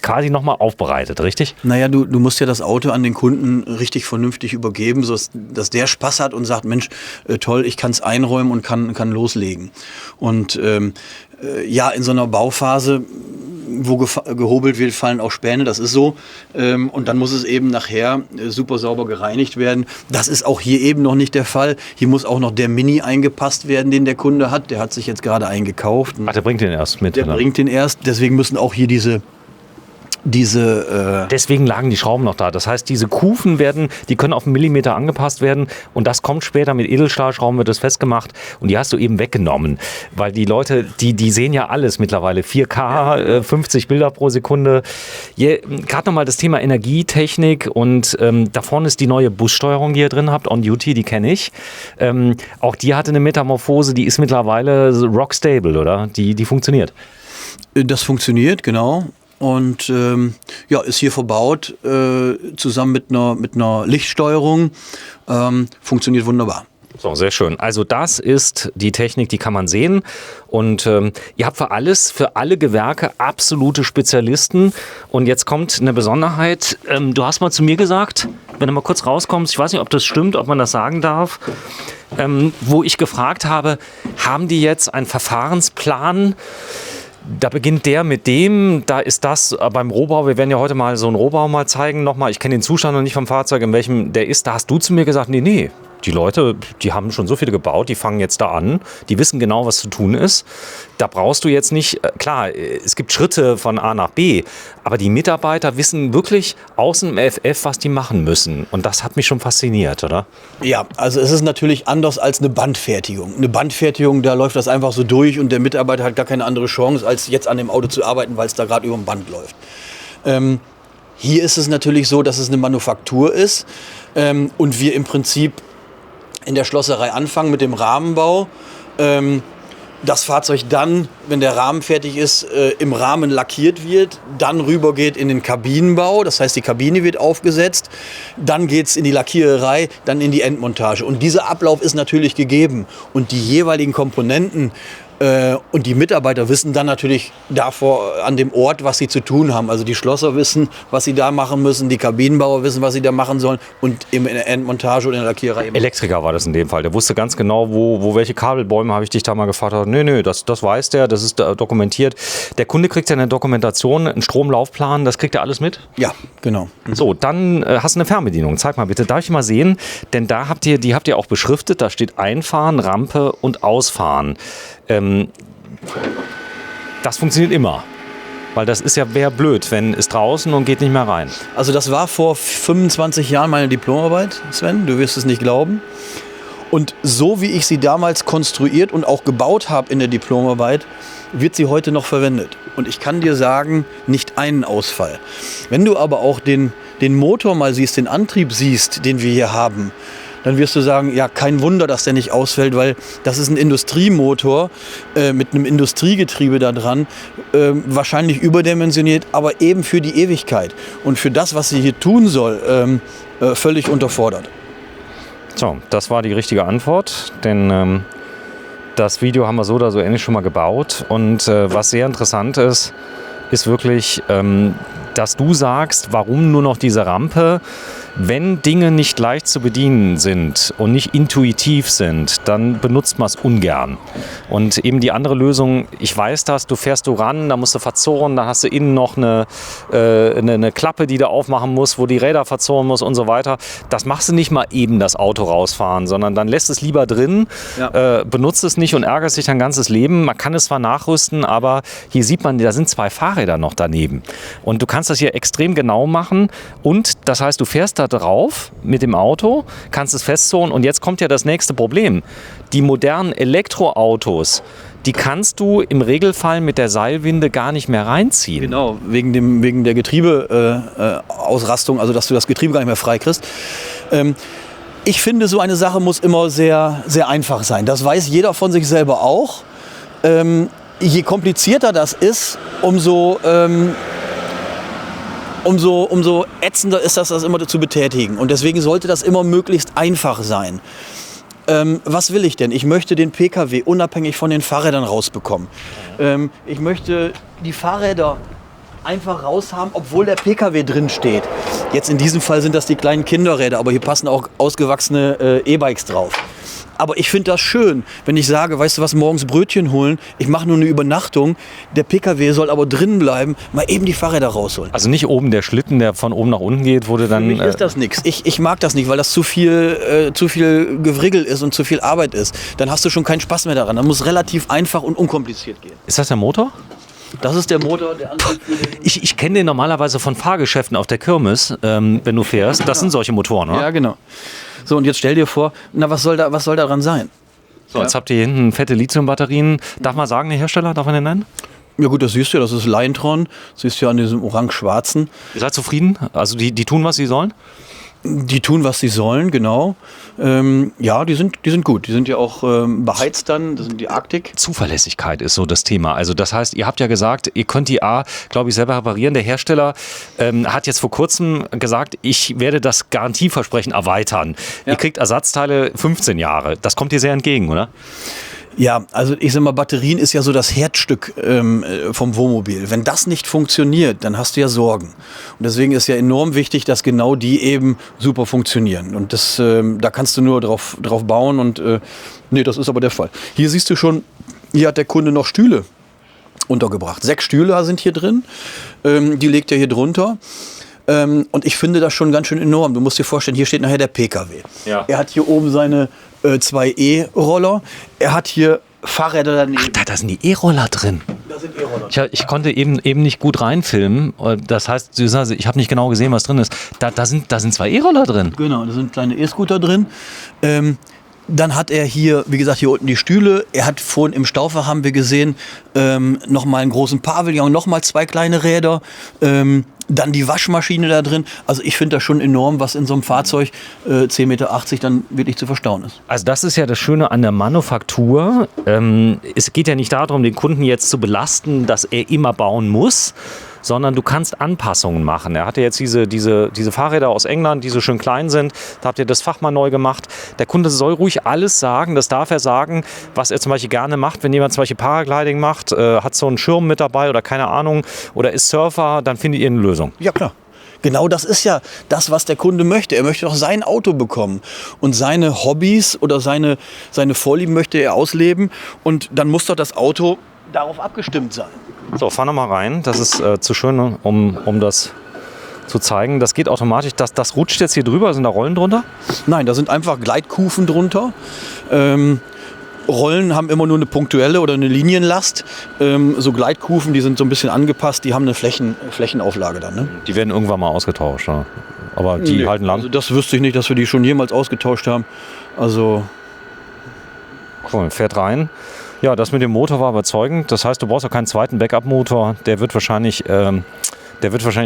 quasi nochmal aufbereitet, richtig? Naja, du musst ja das Auto an den Kunden richtig vernünftig übergeben, sodass der Spaß hat und sagt, Mensch, toll, ich kann es einräumen und kann loslegen. Und in so einer Bauphase, wo gehobelt wird, fallen auch Späne, das ist so. Und dann muss es eben nachher super sauber gereinigt werden. Das ist auch hier eben noch nicht der Fall. Hier muss auch noch der Mini eingepasst werden, den der Kunde hat. Der hat sich jetzt gerade eingekauft. Ach, der bringt den erst mit? Der bringt den erst. Deswegen müssen auch hier diese Deswegen lagen die Schrauben noch da. Das heißt, diese Kufen die können auf einen Millimeter angepasst werden und das kommt später mit Edelstahlschrauben, wird das festgemacht und die hast du eben weggenommen. Weil die Leute, die sehen ja alles mittlerweile. 4K, 50 Bilder pro Sekunde. Gerade nochmal das Thema Energietechnik und da vorne ist die neue Bussteuerung, die ihr drin habt, On Duty, die kenne ich. Auch die hatte eine Metamorphose, die ist mittlerweile rock stable, oder? Die funktioniert. Das funktioniert, genau. Und ist hier verbaut, zusammen mit einer Lichtsteuerung. Funktioniert wunderbar. So, sehr schön. Also das ist die Technik, die kann man sehen. Und ihr habt für alle Gewerke absolute Spezialisten. Und jetzt kommt eine Besonderheit. Du hast mal zu mir gesagt, wenn du mal kurz rauskommst, ich weiß nicht, ob das stimmt, ob man das sagen darf, wo ich gefragt habe, haben die jetzt einen Verfahrensplan? Da beginnt der mit dem, da ist das beim Rohbau, wir werden ja heute mal so einen Rohbau mal zeigen nochmal, ich kenne den Zustand noch nicht vom Fahrzeug, in welchem der ist, da hast du zu mir gesagt, nee, die Leute, die haben schon so viele gebaut, die fangen jetzt da an, die wissen genau, was zu tun ist. Da brauchst du jetzt nicht, klar, es gibt Schritte von A nach B, aber die Mitarbeiter wissen wirklich aus dem FF, was die machen müssen. Und das hat mich schon fasziniert, oder? Ja, also es ist natürlich anders als eine Bandfertigung. Eine Bandfertigung, da läuft das einfach so durch und der Mitarbeiter hat gar keine andere Chance, als jetzt an dem Auto zu arbeiten, weil es da gerade über dem Band läuft. Hier ist es natürlich so, dass es eine Manufaktur ist und wir im Prinzip in der Schlosserei anfangen mit dem Rahmenbau. Das Fahrzeug dann, wenn der Rahmen fertig ist, im Rahmen lackiert wird, dann rübergeht in den Kabinenbau, das heißt die Kabine wird aufgesetzt, dann geht es in die Lackiererei, dann in die Endmontage. Und dieser Ablauf ist natürlich gegeben und die jeweiligen Komponenten und die Mitarbeiter wissen dann natürlich davor an dem Ort, was sie zu tun haben. Also die Schlosser wissen, was sie da machen müssen, die Kabinenbauer wissen, was sie da machen sollen und in der Endmontage oder in der Lackiererei. Elektriker war das in dem Fall. Der wusste ganz genau, wo welche Kabelbäume, habe ich dich da mal gefragt. Nee, das weiß der, das ist dokumentiert. Der Kunde kriegt ja eine Dokumentation, einen Stromlaufplan, das kriegt er alles mit? Ja, genau. So, dann hast du eine Fernbedienung. Zeig mal bitte, darf ich mal sehen? Denn da habt ihr auch beschriftet, da steht Einfahren, Rampe und Ausfahren. Das funktioniert immer. Weil das ist ja wäre blöd, wenn es draußen und geht nicht mehr rein. Also das war vor 25 Jahren meine Diplomarbeit, Sven, du wirst es nicht glauben. Und so wie ich sie damals konstruiert und auch gebaut habe in der Diplomarbeit, wird sie heute noch verwendet. Und ich kann dir sagen, nicht einen Ausfall. Wenn du aber auch den Motor mal siehst, den Antrieb siehst, den wir hier haben, dann wirst du sagen, ja, kein Wunder, dass der nicht ausfällt, weil das ist ein Industriemotor mit einem Industriegetriebe da dran, wahrscheinlich überdimensioniert, aber eben für die Ewigkeit. Und für das, was sie hier tun soll, völlig unterfordert. So, das war die richtige Antwort, denn das Video haben wir so oder so ähnlich schon mal gebaut. Und was sehr interessant ist wirklich, dass du sagst, warum nur noch diese Rampe? Wenn Dinge nicht leicht zu bedienen sind und nicht intuitiv sind, dann benutzt man es ungern. Und eben die andere Lösung, ich weiß das, du fährst ran, da musst du verzurren, da hast du innen noch eine Klappe, die du aufmachen musst, wo die Räder verzurren muss und so weiter. Das machst du nicht mal eben, das Auto rausfahren, sondern dann lässt es lieber drin, benutzt es nicht und ärgerst dich dein ganzes Leben. Man kann es zwar nachrüsten, aber hier sieht man, da sind 2 Fahrräder noch daneben. Und du kannst das hier extrem genau machen und das heißt, du fährst da drauf mit dem Auto, kannst es festzurren und jetzt kommt ja das nächste Problem. Die modernen Elektroautos, die kannst du im Regelfall mit der Seilwinde gar nicht mehr reinziehen. Genau, wegen der Getriebeausrastung, also dass du das Getriebe gar nicht mehr freikriegst. Ich finde, so eine Sache muss immer sehr, sehr einfach sein. Das weiß jeder von sich selber auch. Je komplizierter das ist, umso ätzender ist das immer zu betätigen. Und deswegen sollte das immer möglichst einfach sein. Was will ich denn? Ich möchte den Pkw unabhängig von den Fahrrädern rausbekommen. Ich möchte die Fahrräder einfach raus haben, obwohl der Pkw drin steht. Jetzt in diesem Fall sind das die kleinen Kinderräder, aber hier passen auch ausgewachsene E-Bikes drauf. Aber ich finde das schön, wenn ich sage, weißt du was, morgens Brötchen holen, ich mache nur eine Übernachtung, der PKW soll aber drinnen bleiben, mal eben die Fahrräder rausholen. Also nicht oben der Schlitten, der von oben nach unten geht, wurde dann... Für mich ist das nichts. Ich mag das nicht, weil das zu viel Gewriggel ist und zu viel Arbeit ist. Dann hast du schon keinen Spaß mehr daran. Dann muss relativ einfach und unkompliziert gehen. Ist das der Motor? Das ist der Motor, der Antrieb für den... Ich kenne den normalerweise von Fahrgeschäften auf der Kirmes, wenn du fährst. Das sind solche Motoren, oder? Ja, genau. So, und jetzt stell dir vor, na, was soll daran sein? So, jetzt habt ihr hier hinten fette Lithium-Batterien. Darf man sagen, der Hersteller, darf man den nennen? Ja gut, das siehst du ja, das ist Liontron. Das siehst du ja an diesem orange-schwarzen. Ihr seid zufrieden? Also die tun, was sie sollen? Die tun, was sie sollen, genau. Ja, die sind gut. Die sind ja auch beheizt dann, das sind die Arctic. Zuverlässigkeit ist so das Thema. Also das heißt, ihr habt ja gesagt, ihr könnt die glaube ich, selber reparieren. Der Hersteller hat jetzt vor kurzem gesagt, ich werde das Garantieversprechen erweitern. Ja. Ihr kriegt Ersatzteile 15 Jahre. Das kommt dir sehr entgegen, oder? Ja, also ich sag mal, Batterien ist ja so das Herzstück vom Wohnmobil. Wenn das nicht funktioniert, dann hast du ja Sorgen. Und deswegen ist ja enorm wichtig, dass genau die eben super funktionieren. Und das, da kannst du nur drauf bauen und nee, das ist aber der Fall. Hier siehst du schon, hier hat der Kunde noch Stühle untergebracht. 6 Stühle sind hier drin, die legt er hier drunter. Und ich finde das schon ganz schön enorm. Du musst dir vorstellen, hier steht nachher der PKW. Ja. Er hat hier oben seine 2 E-Roller. Er hat hier Fahrräder daneben. Ach, da sind die E-Roller drin. Da sind E-Roller. Ich konnte eben nicht gut reinfilmen. Das heißt, ich habe nicht genau gesehen, was drin ist. Da sind 2 E-Roller drin. Genau, da sind kleine E-Scooter drin. Dann hat er hier, wie gesagt, hier unten die Stühle. Er hat vorhin im Staufach, haben wir gesehen, nochmal einen großen Pavillon, nochmal 2 kleine Räder. Dann die Waschmaschine da drin. Also ich finde das schon enorm, was in so einem Fahrzeug 10,80 Meter dann wirklich zu verstauen ist. Also das ist ja das Schöne an der Manufaktur. Es geht ja nicht darum, den Kunden jetzt zu belasten, dass er immer bauen muss, sondern du kannst Anpassungen machen. Er hatte jetzt diese Fahrräder aus England, die so schön klein sind. Da habt ihr das Fach mal neu gemacht. Der Kunde soll ruhig alles sagen. Das darf er sagen, was er zum Beispiel gerne macht. Wenn jemand zum Beispiel Paragliding macht, hat so einen Schirm mit dabei oder keine Ahnung, oder ist Surfer, dann findet ihr eine Lösung. Ja, klar. Genau das ist ja das, was der Kunde möchte. Er möchte doch sein Auto bekommen. Und seine Hobbys oder seine Vorlieben möchte er ausleben. Und dann muss doch das Auto darauf abgestimmt sein. So, fahr noch mal rein. Das ist zu schön, um das zu zeigen. Das geht automatisch. Das rutscht jetzt hier drüber. Sind da Rollen drunter? Nein, da sind einfach Gleitkufen drunter. Rollen haben immer nur eine punktuelle oder eine Linienlast. So Gleitkufen, die sind so ein bisschen angepasst. Die haben eine Flächenauflage dann. Ne? Die werden irgendwann mal ausgetauscht. Ja. Aber die halten lang. Also das wüsste ich nicht, dass wir die schon jemals ausgetauscht haben. Also cool, fährt rein. Ja, das mit dem Motor war überzeugend. Das heißt, du brauchst auch keinen zweiten Backup-Motor. Der wird wahrscheinlich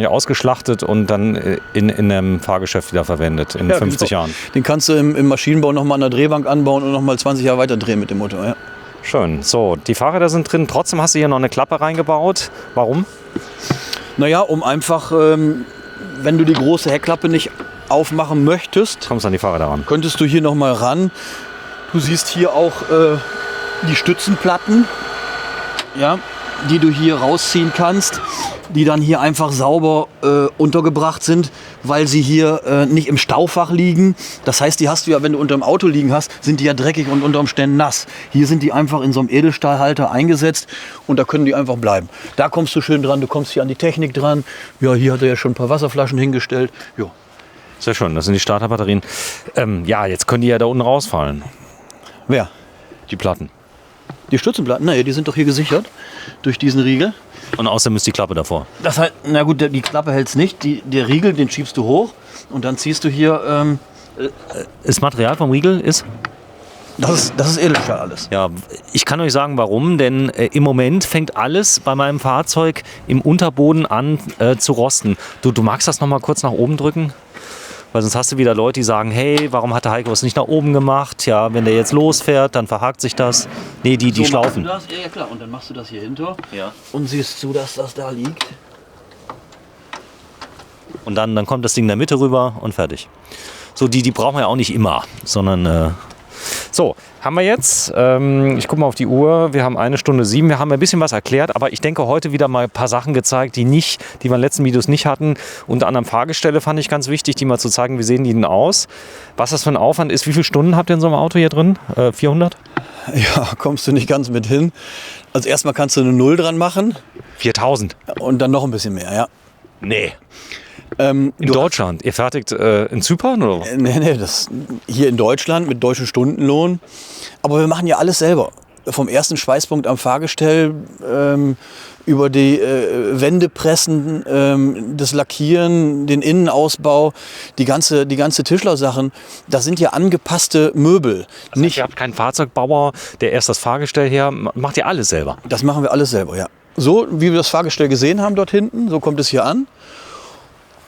ausgeschlachtet und dann in einem Fahrgeschäft wieder verwendet in 50 Jahren. Den kannst du im Maschinenbau nochmal an der Drehbank anbauen und nochmal 20 Jahre weiter drehen mit dem Motor. Ja. Schön. So, die Fahrräder sind drin. Trotzdem hast du hier noch eine Klappe reingebaut. Warum? Naja, um einfach, wenn du die große Heckklappe nicht aufmachen möchtest, kommst an die Fahrräder ran. Könntest du hier nochmal ran. Du siehst hier auch die Stützenplatten, ja, die du hier rausziehen kannst, die dann hier einfach sauber untergebracht sind, weil sie hier nicht im Staufach liegen. Das heißt, die hast du ja, wenn du unter dem Auto liegen hast, sind die ja dreckig und unter Umständen nass. Hier sind die einfach in so einem Edelstahlhalter eingesetzt und da können die einfach bleiben. Da kommst du schön dran, du kommst hier an die Technik dran. Ja, hier hat er ja schon ein paar Wasserflaschen hingestellt. Ja. Sehr schön, das sind die Starterbatterien. Ja, jetzt können die ja da unten rausfallen. Wer? Die Platten. Die Stützenplatten? Naja, die sind doch hier gesichert durch diesen Riegel. Und außerdem ist die Klappe davor. Das heißt, na gut, die Klappe hält's nicht. Der Riegel, den schiebst du hoch und dann ziehst du hier. Das Material vom Riegel ist? Das ist Edelstahl alles. Ja, ich kann euch sagen, warum. Denn im Moment fängt alles bei meinem Fahrzeug im Unterboden an zu rosten. Du magst das noch mal kurz nach oben drücken? Weil sonst hast du wieder Leute, die sagen, hey, warum hat der Heiko es nicht nach oben gemacht? Ja, wenn der jetzt losfährt, dann verhakt sich das. Nee, die so schlaufen. Das? Ja, klar. Und dann machst du das hier hinter und siehst zu, dass das da liegt. Und dann kommt das Ding in der Mitte rüber und fertig. So, die brauchen wir ja auch nicht immer, sondern So, haben wir jetzt, ich gucke mal auf die Uhr, wir haben 1:07, wir haben ein bisschen was erklärt, aber ich denke heute wieder mal ein paar Sachen gezeigt, die wir in den letzten Videos nicht hatten. Unter anderem Fahrgestelle fand ich ganz wichtig, die mal zu zeigen, wie sehen die denn aus, was das für ein Aufwand ist. Wie viele Stunden habt ihr in so einem Auto hier drin? 400? Ja, kommst du nicht ganz mit hin. Also erstmal kannst du eine Null dran machen. 4000? Und dann noch ein bisschen mehr, ja. Nee. In Deutschland? Ihr fertigt in Zypern oder? Nee, das hier in Deutschland mit deutschem Stundenlohn. Aber wir machen ja alles selber. Vom ersten Schweißpunkt am Fahrgestell über die Wendepressen, das Lackieren, den Innenausbau, die ganze Tischlersachen. Das sind ja angepasste Möbel. Das heißt, ihr habt keinen Fahrzeugbauer, der erst das Fahrgestell her, macht ihr alles selber? Das machen wir alles selber, ja. So wie wir das Fahrgestell gesehen haben dort hinten, so kommt es hier an.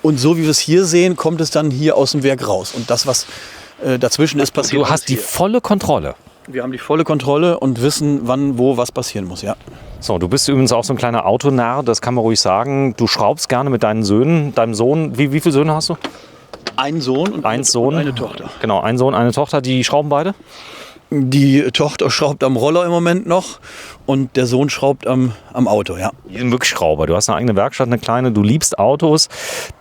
Und so wie wir es hier sehen, kommt es dann hier aus dem Werk raus. Und das, was dazwischen ist, passiert. Du hast die volle Kontrolle. Wir haben die volle Kontrolle und wissen, wann, wo, was passieren muss, ja. So, du bist übrigens auch so ein kleiner Autonarr, das kann man ruhig sagen. Du schraubst gerne mit deinen Söhnen. Deinem Sohn, wie viele Söhne hast du? Ein Sohn und eine Tochter. Genau, ein Sohn, eine Tochter. Die schrauben beide? Die Tochter schraubt am Roller im Moment noch und der Sohn schraubt am Auto, ja. Die sind wirklich Schrauber. Du hast eine eigene Werkstatt, eine kleine. Du liebst Autos.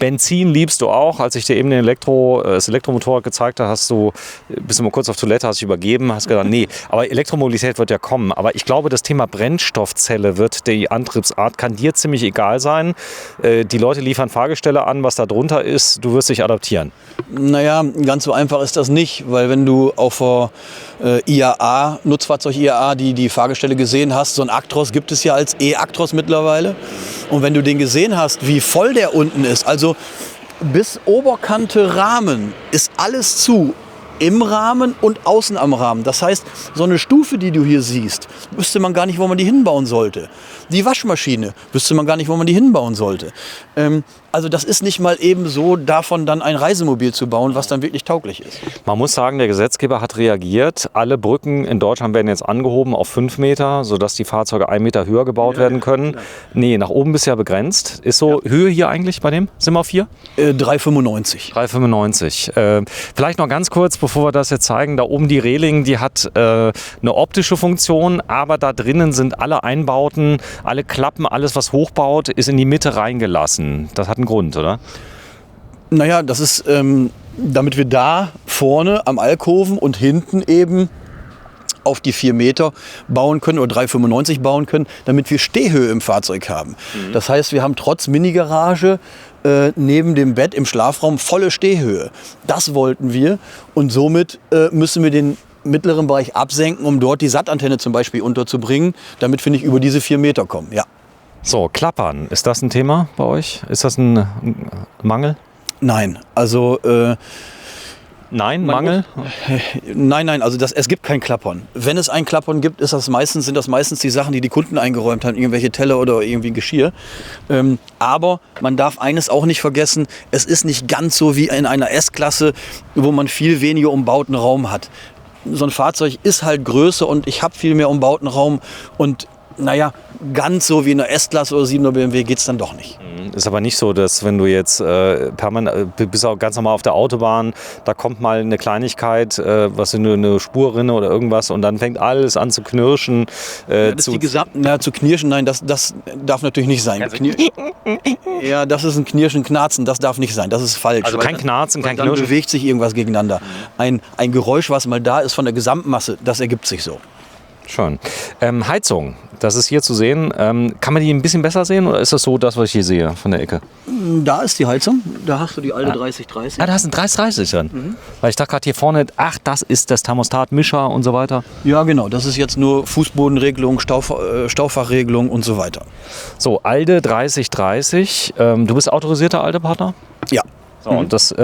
Benzin liebst du auch. Als ich dir eben das Elektromotorrad gezeigt habe, bist du mal kurz auf Toilette, hast dich übergeben, hast gedacht, nee. Aber Elektromobilität wird ja kommen. Aber ich glaube, das Thema Brennstoffzelle die Antriebsart, kann dir ziemlich egal sein. Die Leute liefern Fahrgestelle an, was da drunter ist. Du wirst dich adaptieren. Naja, ganz so einfach ist das nicht, weil wenn du auf der IAA, Nutzfahrzeug IAA, die Fahrgestelle gesehen hast, so ein Actros gibt es ja als E-Actros mittlerweile. Und wenn du den gesehen hast, wie voll der unten ist, also bis Oberkante Rahmen ist alles zu. Im Rahmen und außen am Rahmen. Das heißt, so eine Stufe, die du hier siehst, wüsste man gar nicht, wo man die hinbauen sollte. Die Waschmaschine, wüsste man gar nicht, wo man die hinbauen sollte. Also das ist nicht mal eben so, davon dann ein Reisemobil zu bauen, was dann wirklich tauglich ist. Man muss sagen, der Gesetzgeber hat reagiert. Alle Brücken in Deutschland werden jetzt angehoben auf 5 Meter, sodass die Fahrzeuge 1 Meter höher gebaut werden können. Ja. Nee, nach oben bisher begrenzt. Ist so Höhe hier eigentlich bei dem? Sind wir auf 4? 3,95. 3,95. Vielleicht noch ganz kurz, bevor wir das jetzt zeigen. Da oben die Reling, die hat eine optische Funktion, aber da drinnen sind alle Einbauten, alle Klappen, alles was hochbaut, ist in die Mitte reingelassen. Das hat einen Grund, oder? Naja, das ist, damit wir da vorne am Alkoven und hinten eben auf die 4 Meter bauen können oder 3,95 bauen können, damit wir Stehhöhe im Fahrzeug haben. Mhm. Das heißt, wir haben trotz Minigarage neben dem Bett im Schlafraum volle Stehhöhe. Das wollten wir und somit müssen wir den mittleren Bereich absenken, um dort die Sattantenne zum Beispiel unterzubringen, damit wir nicht über diese 4 Meter kommen. Ja. So, Klappern, ist das ein Thema bei euch? Ist das ein Mangel? Nein, also Mangel? Nein, also es gibt kein Klappern. Wenn es ein Klappern gibt, sind das meistens die Sachen, die Kunden eingeräumt haben, irgendwelche Teller oder irgendwie Geschirr. Aber man darf eines auch nicht vergessen, es ist nicht ganz so wie in einer S-Klasse, wo man viel weniger umbauten Raum hat. So ein Fahrzeug ist halt größer und ich habe viel mehr umbauten Raum und naja, ganz so wie in einer S-Klasse oder 7er BMW geht es dann doch nicht. Ist aber nicht so, dass wenn du jetzt permanent, bist auch ganz normal auf der Autobahn, da kommt mal eine Kleinigkeit, was in eine Spurrinne oder irgendwas und dann fängt alles an zu knirschen. Zu knirschen, nein, das darf natürlich nicht sein. Also ja, das ist ein Knirschen, Knarzen, das darf nicht sein, das ist falsch. Also kein Knarzen, kein Knirschen. Knirschen. Dann bewegt sich irgendwas gegeneinander. Ein Geräusch, was mal da ist von der Gesamtmasse, das ergibt sich so. Schön. Heizung, das ist hier zu sehen. Kann man die ein bisschen besser sehen oder ist das so das, was ich hier sehe von der Ecke? Da ist die Heizung, da hast du die alte 3030. Ah, da hast du ein 3030 drin. Mhm. Weil ich dachte gerade hier vorne, ach, das ist das Thermostat, Mischer und so weiter. Ja, genau, das ist jetzt nur Fußbodenregelung, Staufachregelung und so weiter. So, ALDE 3030. Du bist autorisierter ALDE-Partner? Ja. So, und das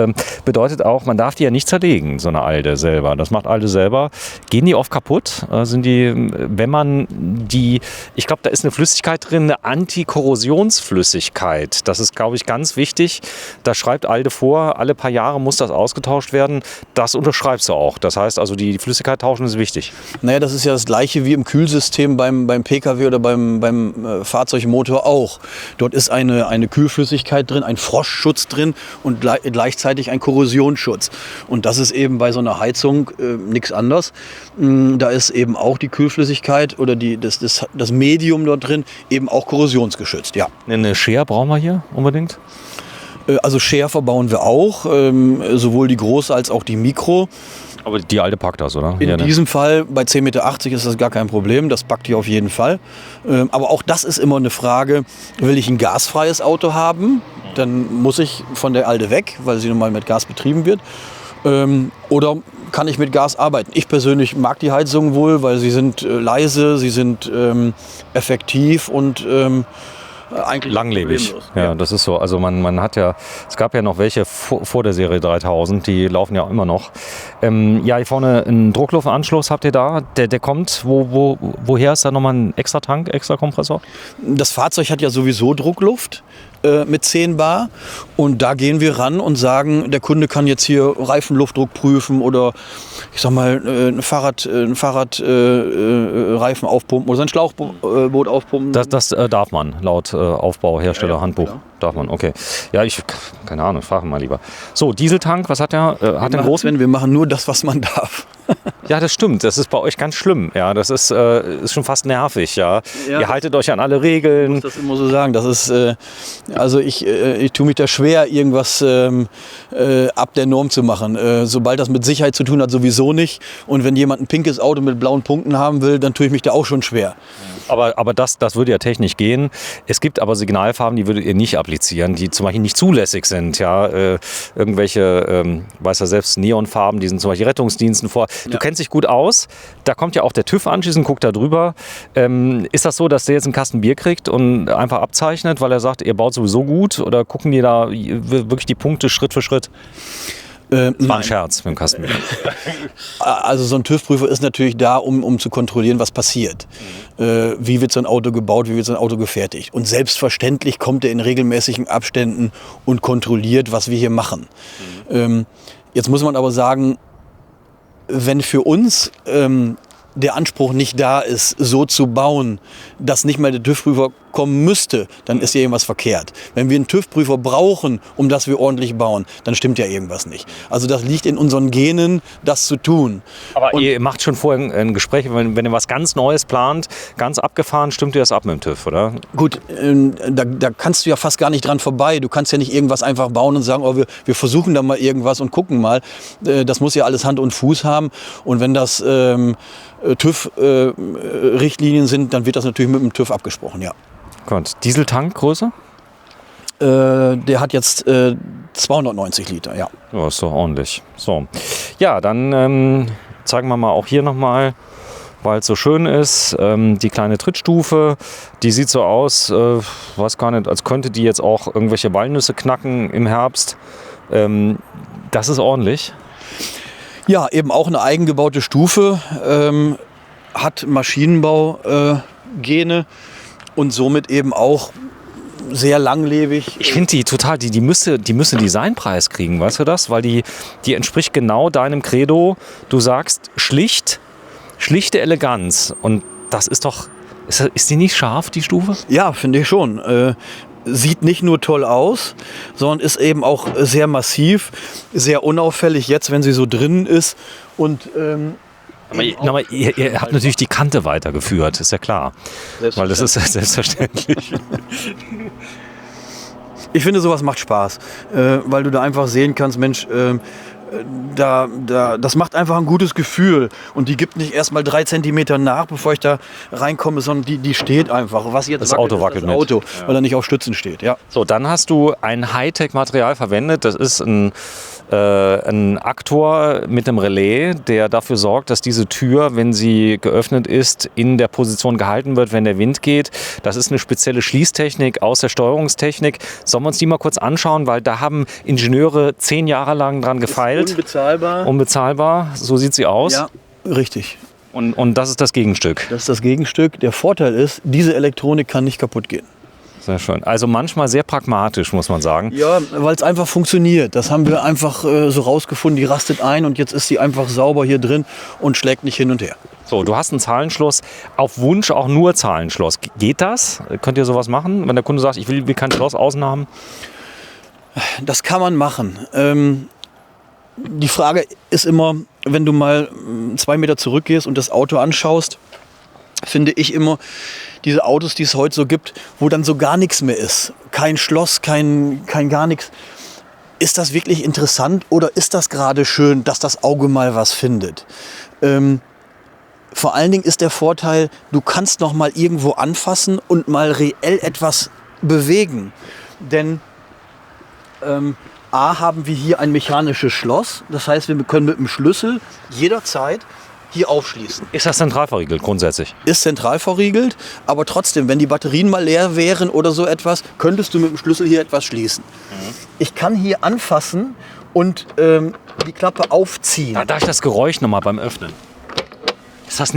bedeutet auch, man darf die ja nicht zerlegen, so eine ALDE selber. Das macht ALDE selber. Gehen die oft kaputt? Sind die, wenn man die, ich glaube, da ist eine Flüssigkeit drin, eine Antikorrosionsflüssigkeit. Das ist, glaube ich, ganz wichtig. Da schreibt ALDE vor, alle paar Jahre muss das ausgetauscht werden. Das unterschreibst du auch. Das heißt also, die Flüssigkeit tauschen ist wichtig. Naja, das ist ja das Gleiche wie im Kühlsystem beim Pkw oder beim Fahrzeugmotor auch. Dort ist eine Kühlflüssigkeit drin, ein Frostschutz drin und gleichzeitig ein Korrosionsschutz. Und das ist eben bei so einer Heizung nichts anderes. Da ist eben auch die Kühlflüssigkeit oder das Medium dort drin eben auch korrosionsgeschützt. Ja. Eine Schere brauchen wir hier unbedingt? Also Schere verbauen wir auch, sowohl die große als auch die Mikro. Aber die alte packt das, oder? In diesem Fall, bei 10,80 Meter ist das gar kein Problem, das packt die auf jeden Fall. Aber auch das ist immer eine Frage, will ich ein gasfreies Auto haben, dann muss ich von der Alte weg, weil sie nun mal mit Gas betrieben wird. Oder kann ich mit Gas arbeiten? Ich persönlich mag die Heizungen wohl, weil sie sind leise, sie sind effektiv und eigentlich langlebig. Ja, das ist so. Also man hat ja, es gab ja noch welche vor der Serie 3000, die laufen ja immer noch. Ja, hier vorne einen Druckluftanschluss habt ihr da. Der kommt, woher ist da nochmal ein extra Tank, extra Kompressor? Das Fahrzeug hat ja sowieso Druckluft mit 10 Bar und da gehen wir ran und sagen, der Kunde kann jetzt hier Reifenluftdruck prüfen oder ich sag mal ein Fahrradreifen aufpumpen oder sein Schlauchboot aufpumpen. Das darf man laut Aufbauherstellerhandbuch. Ja, darf man, okay. Ja, keine Ahnung, frage mal lieber. So, Dieseltank, was hat der? Hat den großen? Wir machen nur das, was man darf. Ja, das stimmt. Das ist bei euch ganz schlimm. Ja, das ist schon fast nervig. Ja, ihr haltet euch an alle Regeln. Ich muss das immer so sagen. Das ist, also ich tue mich da schwer, irgendwas ab der Norm zu machen. Sobald das mit Sicherheit zu tun hat, sowieso nicht. Und wenn jemand ein pinkes Auto mit blauen Punkten haben will, dann tue ich mich da auch schon schwer. Aber das würde ja technisch gehen. Es gibt aber Signalfarben, die würdet ihr nicht applizieren, die zum Beispiel nicht zulässig sind. Ja, irgendwelche, weiß ja selbst, Neonfarben, die sind zum Beispiel Rettungsdiensten vor. Du kennst dich gut aus. Da kommt ja auch der TÜV anschließend, guckt da drüber. Ist das so, dass der jetzt einen Kasten Bier kriegt und einfach abzeichnet, weil er sagt, ihr baut sowieso gut? Oder gucken die da wirklich die Punkte Schritt für Schritt? Das war ein Scherz mit dem Kasten Bier. Also so ein TÜV-Prüfer ist natürlich da, um zu kontrollieren, was passiert. Wie wird so ein Auto gebaut, wie wird so ein Auto gefertigt. Und selbstverständlich kommt er in regelmäßigen Abständen und kontrolliert, was wir hier machen. Jetzt muss man aber sagen, wenn für uns der Anspruch nicht da ist, so zu bauen, dass nicht mal der TÜV-Prüfer kommen müsste, dann ist ja irgendwas verkehrt. Wenn wir einen TÜV-Prüfer brauchen, um dass wir ordentlich bauen, dann stimmt ja irgendwas nicht. Also das liegt in unseren Genen, das zu tun. Aber ihr macht schon vorher ein Gespräch, wenn ihr was ganz Neues plant, ganz abgefahren, stimmt ihr das ab mit dem TÜV, oder? Gut, da kannst du ja fast gar nicht dran vorbei. Du kannst ja nicht irgendwas einfach bauen und sagen, oh, wir versuchen da mal irgendwas und gucken mal. Das muss ja alles Hand und Fuß haben. Und wenn das TÜV-Richtlinien sind, dann wird das natürlich mit dem TÜV abgesprochen, ja. Gut. Dieseltankgröße? Der hat jetzt 290 Liter, ja. Ja, ist doch ordentlich. So. Ja, dann zeigen wir mal auch hier nochmal, weil es so schön ist, die kleine Trittstufe. Die sieht so aus, weiß gar nicht, als könnte die jetzt auch irgendwelche Walnüsse knacken im Herbst. Das ist ordentlich. Ja, eben auch eine eigengebaute Stufe, hat Maschinenbau-Gene und somit eben auch sehr langlebig. Ich finde die müsste Designpreis kriegen, weißt du das? Weil die entspricht genau deinem Credo. Du sagst schlichte Eleganz. Und das ist doch, ist die nicht scharf, die Stufe? Ja, finde ich schon. Sieht nicht nur toll aus, sondern ist eben auch sehr massiv, sehr unauffällig jetzt, wenn sie so drin ist. Und aber ihr habt natürlich die Kante weitergeführt, ist ja klar. Weil das ist selbstverständlich. Ich finde, sowas macht Spaß, weil du da einfach sehen kannst, Mensch, das macht einfach ein gutes Gefühl. Und die gibt nicht erst mal 3 Zentimeter nach, bevor ich da reinkomme, sondern die steht einfach. Was jetzt das Auto wackelt das Auto, weil er nicht auf Stützen steht. Ja. So, dann hast du ein Hightech-Material verwendet. Das ist ein Aktor mit einem Relais, der dafür sorgt, dass diese Tür, wenn sie geöffnet ist, in der Position gehalten wird, wenn der Wind geht. Das ist eine spezielle Schließtechnik aus der Steuerungstechnik. Sollen wir uns die mal kurz anschauen, weil da haben Ingenieure 10 Jahre lang dran gefeilt. Unbezahlbar. Unbezahlbar, so sieht sie aus. Ja, richtig. Und das ist das Gegenstück. Das ist das Gegenstück. Der Vorteil ist, diese Elektronik kann nicht kaputt gehen. Sehr schön. Also manchmal sehr pragmatisch, muss man sagen. Ja, weil es einfach funktioniert. Das haben wir einfach so rausgefunden. Die rastet ein und jetzt ist sie einfach sauber hier drin und schlägt nicht hin und her. So, du hast einen Zahlenschloss, auf Wunsch auch nur Zahlenschloss. Geht das? Könnt ihr sowas machen, wenn der Kunde sagt, ich will kein Schloss außen haben? Das kann man machen. Die Frage ist immer, wenn du mal 2 Meter zurückgehst und das Auto anschaust, finde ich immer, diese Autos, die es heute so gibt, wo dann so gar nichts mehr ist. Kein Schloss, kein gar nichts. Ist das wirklich interessant oder ist das gerade schön, dass das Auge mal was findet? Vor allen Dingen ist der Vorteil, du kannst noch mal irgendwo anfassen und mal reell etwas bewegen. Denn A, haben wir hier ein mechanisches Schloss. Das heißt, wir können mit dem Schlüssel jederzeit hier aufschließen. Ist das zentral verriegelt grundsätzlich? Ist zentral verriegelt, aber trotzdem, wenn die Batterien mal leer wären oder so etwas, könntest du mit dem Schlüssel hier etwas schließen. Ich kann hier anfassen und die Klappe aufziehen. Da darf ich das Geräusch nochmal beim Öffnen. Ist das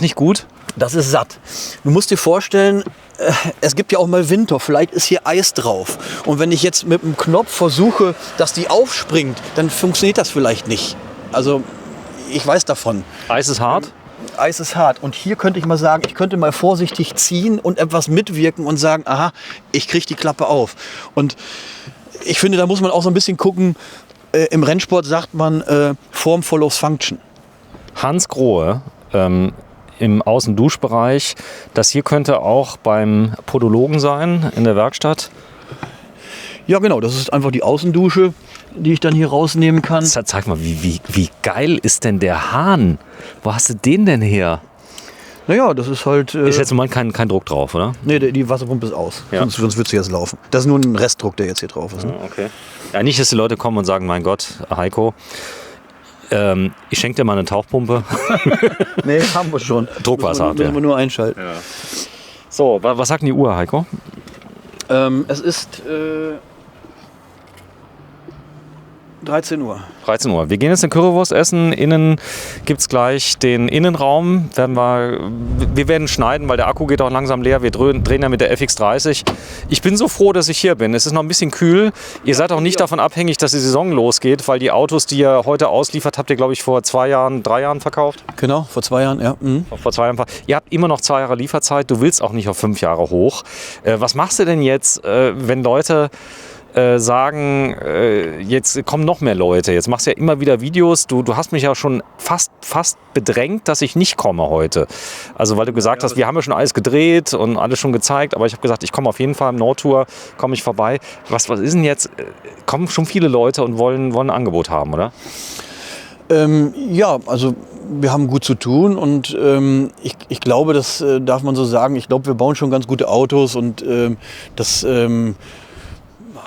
nicht gut? Das ist satt. Du musst dir vorstellen, es gibt ja auch mal Winter, vielleicht ist hier Eis drauf. Und wenn ich jetzt mit dem Knopf versuche, dass die aufspringt, dann funktioniert das vielleicht nicht. Also ich weiß davon. Eis ist hart? Eis ist hart. Und hier könnte ich mal sagen, ich könnte mal vorsichtig ziehen und etwas mitwirken und sagen, aha, ich kriege die Klappe auf. Und ich finde, da muss man auch so ein bisschen gucken, im Rennsport sagt man, Form follows Function. Hans Grohe im Außenduschbereich. Das hier könnte auch beim Podologen sein in der Werkstatt. Ja, genau. Das ist einfach die Außendusche, die ich dann hier rausnehmen kann. Zeig mal, wie geil ist denn der Hahn? Wo hast du den denn her? Naja, das ist halt... Ist jetzt im Moment kein Druck drauf, oder? Nee, die Wasserpumpe ist aus. Ja. Sonst wird sie jetzt laufen. Das ist nur ein Restdruck, der jetzt hier drauf ist. Ne? Okay. Ja, nicht, dass die Leute kommen und sagen, mein Gott, Heiko, ich schenke dir mal eine Tauchpumpe. Nee, haben wir schon. Druckwasser müssen wir nur einschalten. Ja. So, was sagt denn die Uhr, Heiko? Es ist 13 Uhr. 13 Uhr. Wir gehen jetzt eine Currywurst essen. Innen gibt es gleich den Innenraum. Wir werden schneiden, weil der Akku geht auch langsam leer. Wir drehen ja mit der FX30. Ich bin so froh, dass ich hier bin. Es ist noch ein bisschen kühl. Ihr seid auch nicht davon abhängig, dass die Saison losgeht, weil die Autos, die ihr heute ausliefert, habt ihr, glaube ich, vor 3 Jahren verkauft. Genau, vor 2 Jahren, ja. Mhm. Vor 2 Jahren. Ihr habt immer noch 2 Jahre Lieferzeit. Du willst auch nicht auf 5 Jahre hoch. Was machst du denn jetzt, wenn Leute sagen, jetzt kommen noch mehr Leute, jetzt machst du ja immer wieder Videos, du hast mich ja schon fast bedrängt, dass ich nicht komme heute. Also weil du gesagt hast, wir haben ja schon alles gedreht und alles schon gezeigt, aber ich habe gesagt, ich komme auf jeden Fall im Nordtour, komme ich vorbei. Was ist denn jetzt, kommen schon viele Leute und wollen ein Angebot haben, oder? Ja, also wir haben gut zu tun und ich glaube, das darf man so sagen, ich glaube, wir bauen schon ganz gute Autos und das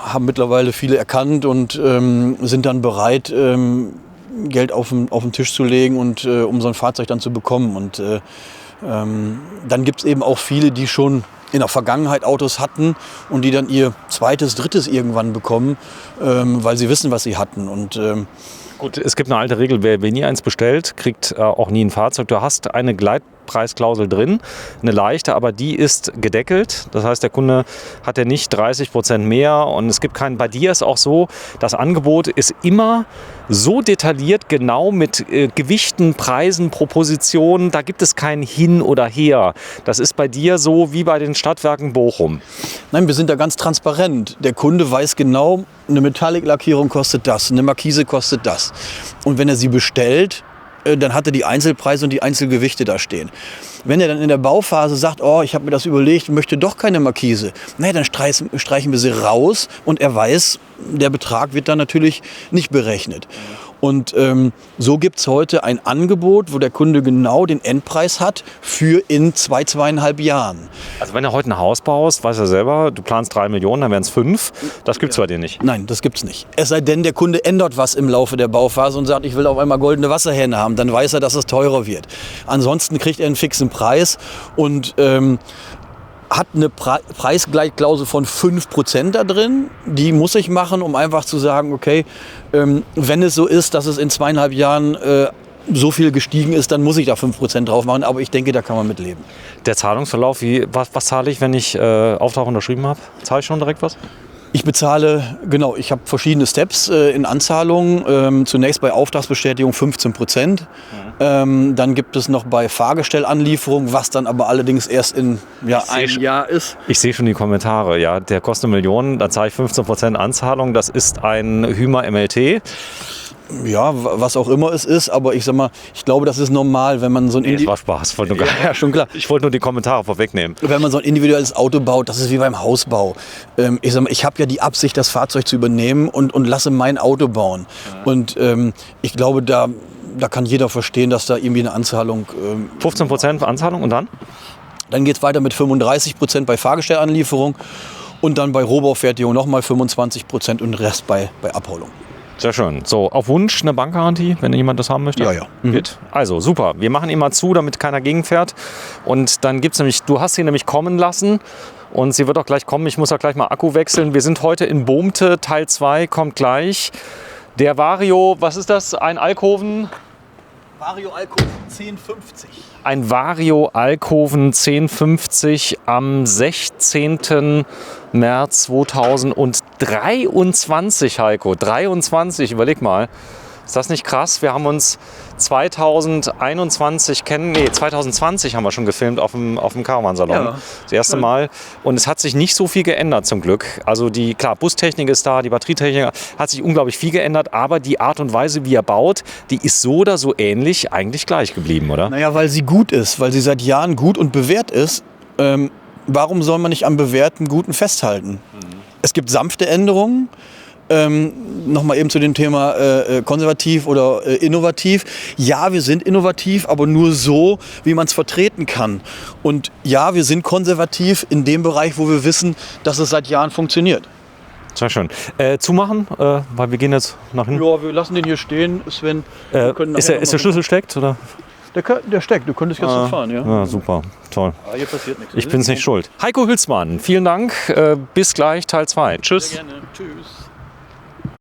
haben mittlerweile viele erkannt und sind dann bereit, Geld auf den Tisch zu legen und um so ein Fahrzeug dann zu bekommen. Und dann gibt es eben auch viele, die schon in der Vergangenheit Autos hatten und die dann ihr 2., 3. irgendwann bekommen, weil sie wissen, was sie hatten. Und gut, es gibt eine alte Regel, wer nie eins bestellt, kriegt auch nie ein Fahrzeug. Du hast eine Gleitpreisklausel drin, eine leichte, aber die ist gedeckelt. Das heißt, der Kunde hat ja nicht 30% mehr und es gibt keinen. Bei dir ist auch so, das Angebot ist immer so detailliert, genau mit Gewichten, Preisen, Propositionen. Da gibt es kein Hin oder Her. Das ist bei dir so wie bei den Stadtwerken Bochum. Nein, wir sind da ganz transparent. Der Kunde weiß genau, eine Metallic-Lackierung kostet das, eine Markise kostet das. Und wenn er sie bestellt, dann hat er die Einzelpreise und die Einzelgewichte da stehen. Wenn er dann in der Bauphase sagt, oh, ich habe mir das überlegt, möchte doch keine Markise, naja, dann streichen wir sie raus und er weiß, der Betrag wird dann natürlich nicht berechnet. Und so gibt es heute ein Angebot, wo der Kunde genau den Endpreis hat für in 2,5 Jahren. Also wenn du heute ein Haus baust, weißt du ja selber, du planst 3 Millionen, dann wären es 5. Das gibt es bei dir nicht. Nein, das gibt's nicht. Es sei denn, der Kunde ändert was im Laufe der Bauphase und sagt, ich will auf einmal goldene Wasserhähne haben. Dann weiß er, dass es teurer wird. Ansonsten kriegt er einen fixen Preis und hat eine Preisgleichklausel von 5% da drin. Die muss ich machen, um einfach zu sagen, okay, wenn es so ist, dass es in 2,5 Jahren so viel gestiegen ist, dann muss ich da 5% drauf machen. Aber ich denke, da kann man mit leben. Der Zahlungsverlauf, was zahle ich, wenn ich Auftrag unterschrieben habe? Zahle ich schon direkt was? Ich bezahle, genau, ich habe verschiedene Steps in Anzahlungen. Zunächst bei Auftragsbestätigung 15%. Dann gibt es noch bei Fahrgestellanlieferung, was dann aber allerdings erst in ein Jahr ist. Ich sehe schon die Kommentare. Ja, der kostet 1 Million, da zahle ich 15% Anzahlung. Das ist ein Hymer MLT. Ja, was auch immer es ist, aber ich sag mal, ich glaube, das ist normal, wenn man so ein Das war Spaß. Ja, schon klar. Ich wollte nur die Kommentare vorwegnehmen. Wenn man so ein individuelles Auto baut, das ist wie beim Hausbau. Ich sag mal, ich habe ja die Absicht, das Fahrzeug zu übernehmen und lasse mein Auto bauen. Ja. Und ich glaube, da kann jeder verstehen, dass da irgendwie eine Anzahlung... 15% Anzahlung und dann? Dann geht es weiter mit 35% bei Fahrgestellanlieferung und dann bei Rohbaufertigung nochmal 25% und den Rest bei Abholung. Sehr schön. So, auf Wunsch eine Bankgarantie, wenn jemand das haben möchte? Ja. Geht. Also, super. Wir machen ihn mal zu, damit keiner gegenfährt. Und dann gibt es nämlich, du hast sie nämlich kommen lassen und sie wird auch gleich kommen. Ich muss auch gleich mal Akku wechseln. Wir sind heute in Bohmte, Teil 2 kommt gleich. Der Vario, was ist das? Ein Alkoven? Vario Alkoven 1050. Ein Vario Alkoven 1050 am 16. März 2023, Heiko. 23, überleg mal. Ist das nicht krass? Wir haben uns 2020 haben wir schon gefilmt auf dem Caravan-Salon. Ja. Das erste Mal. Und es hat sich nicht so viel geändert zum Glück. Also klar, Bustechnik ist da, die Batterietechnik hat sich unglaublich viel geändert, aber die Art und Weise, wie er baut, die ist so oder so ähnlich eigentlich gleich geblieben, oder? Naja, weil sie gut ist, weil sie seit Jahren gut und bewährt ist. Warum soll man nicht am bewährten Guten festhalten? Es gibt sanfte Änderungen. Nochmal eben zu dem Thema konservativ oder innovativ. Ja, wir sind innovativ, aber nur so, wie man es vertreten kann. Und ja, wir sind konservativ in dem Bereich, wo wir wissen, dass es seit Jahren funktioniert. Sehr schön. Zumachen, weil wir gehen jetzt nach hinten. Ja, wir lassen den hier stehen, Sven. Ist der Schlüssel steckt, oder? Der steckt, du könntest jetzt fahren, ja. Ja, super, toll. Aber hier passiert nichts. Ich bin's nicht schuld. Heiko Hülsmann, vielen Dank. Bis gleich, Teil 2. Tschüss. Sehr gerne. Tschüss.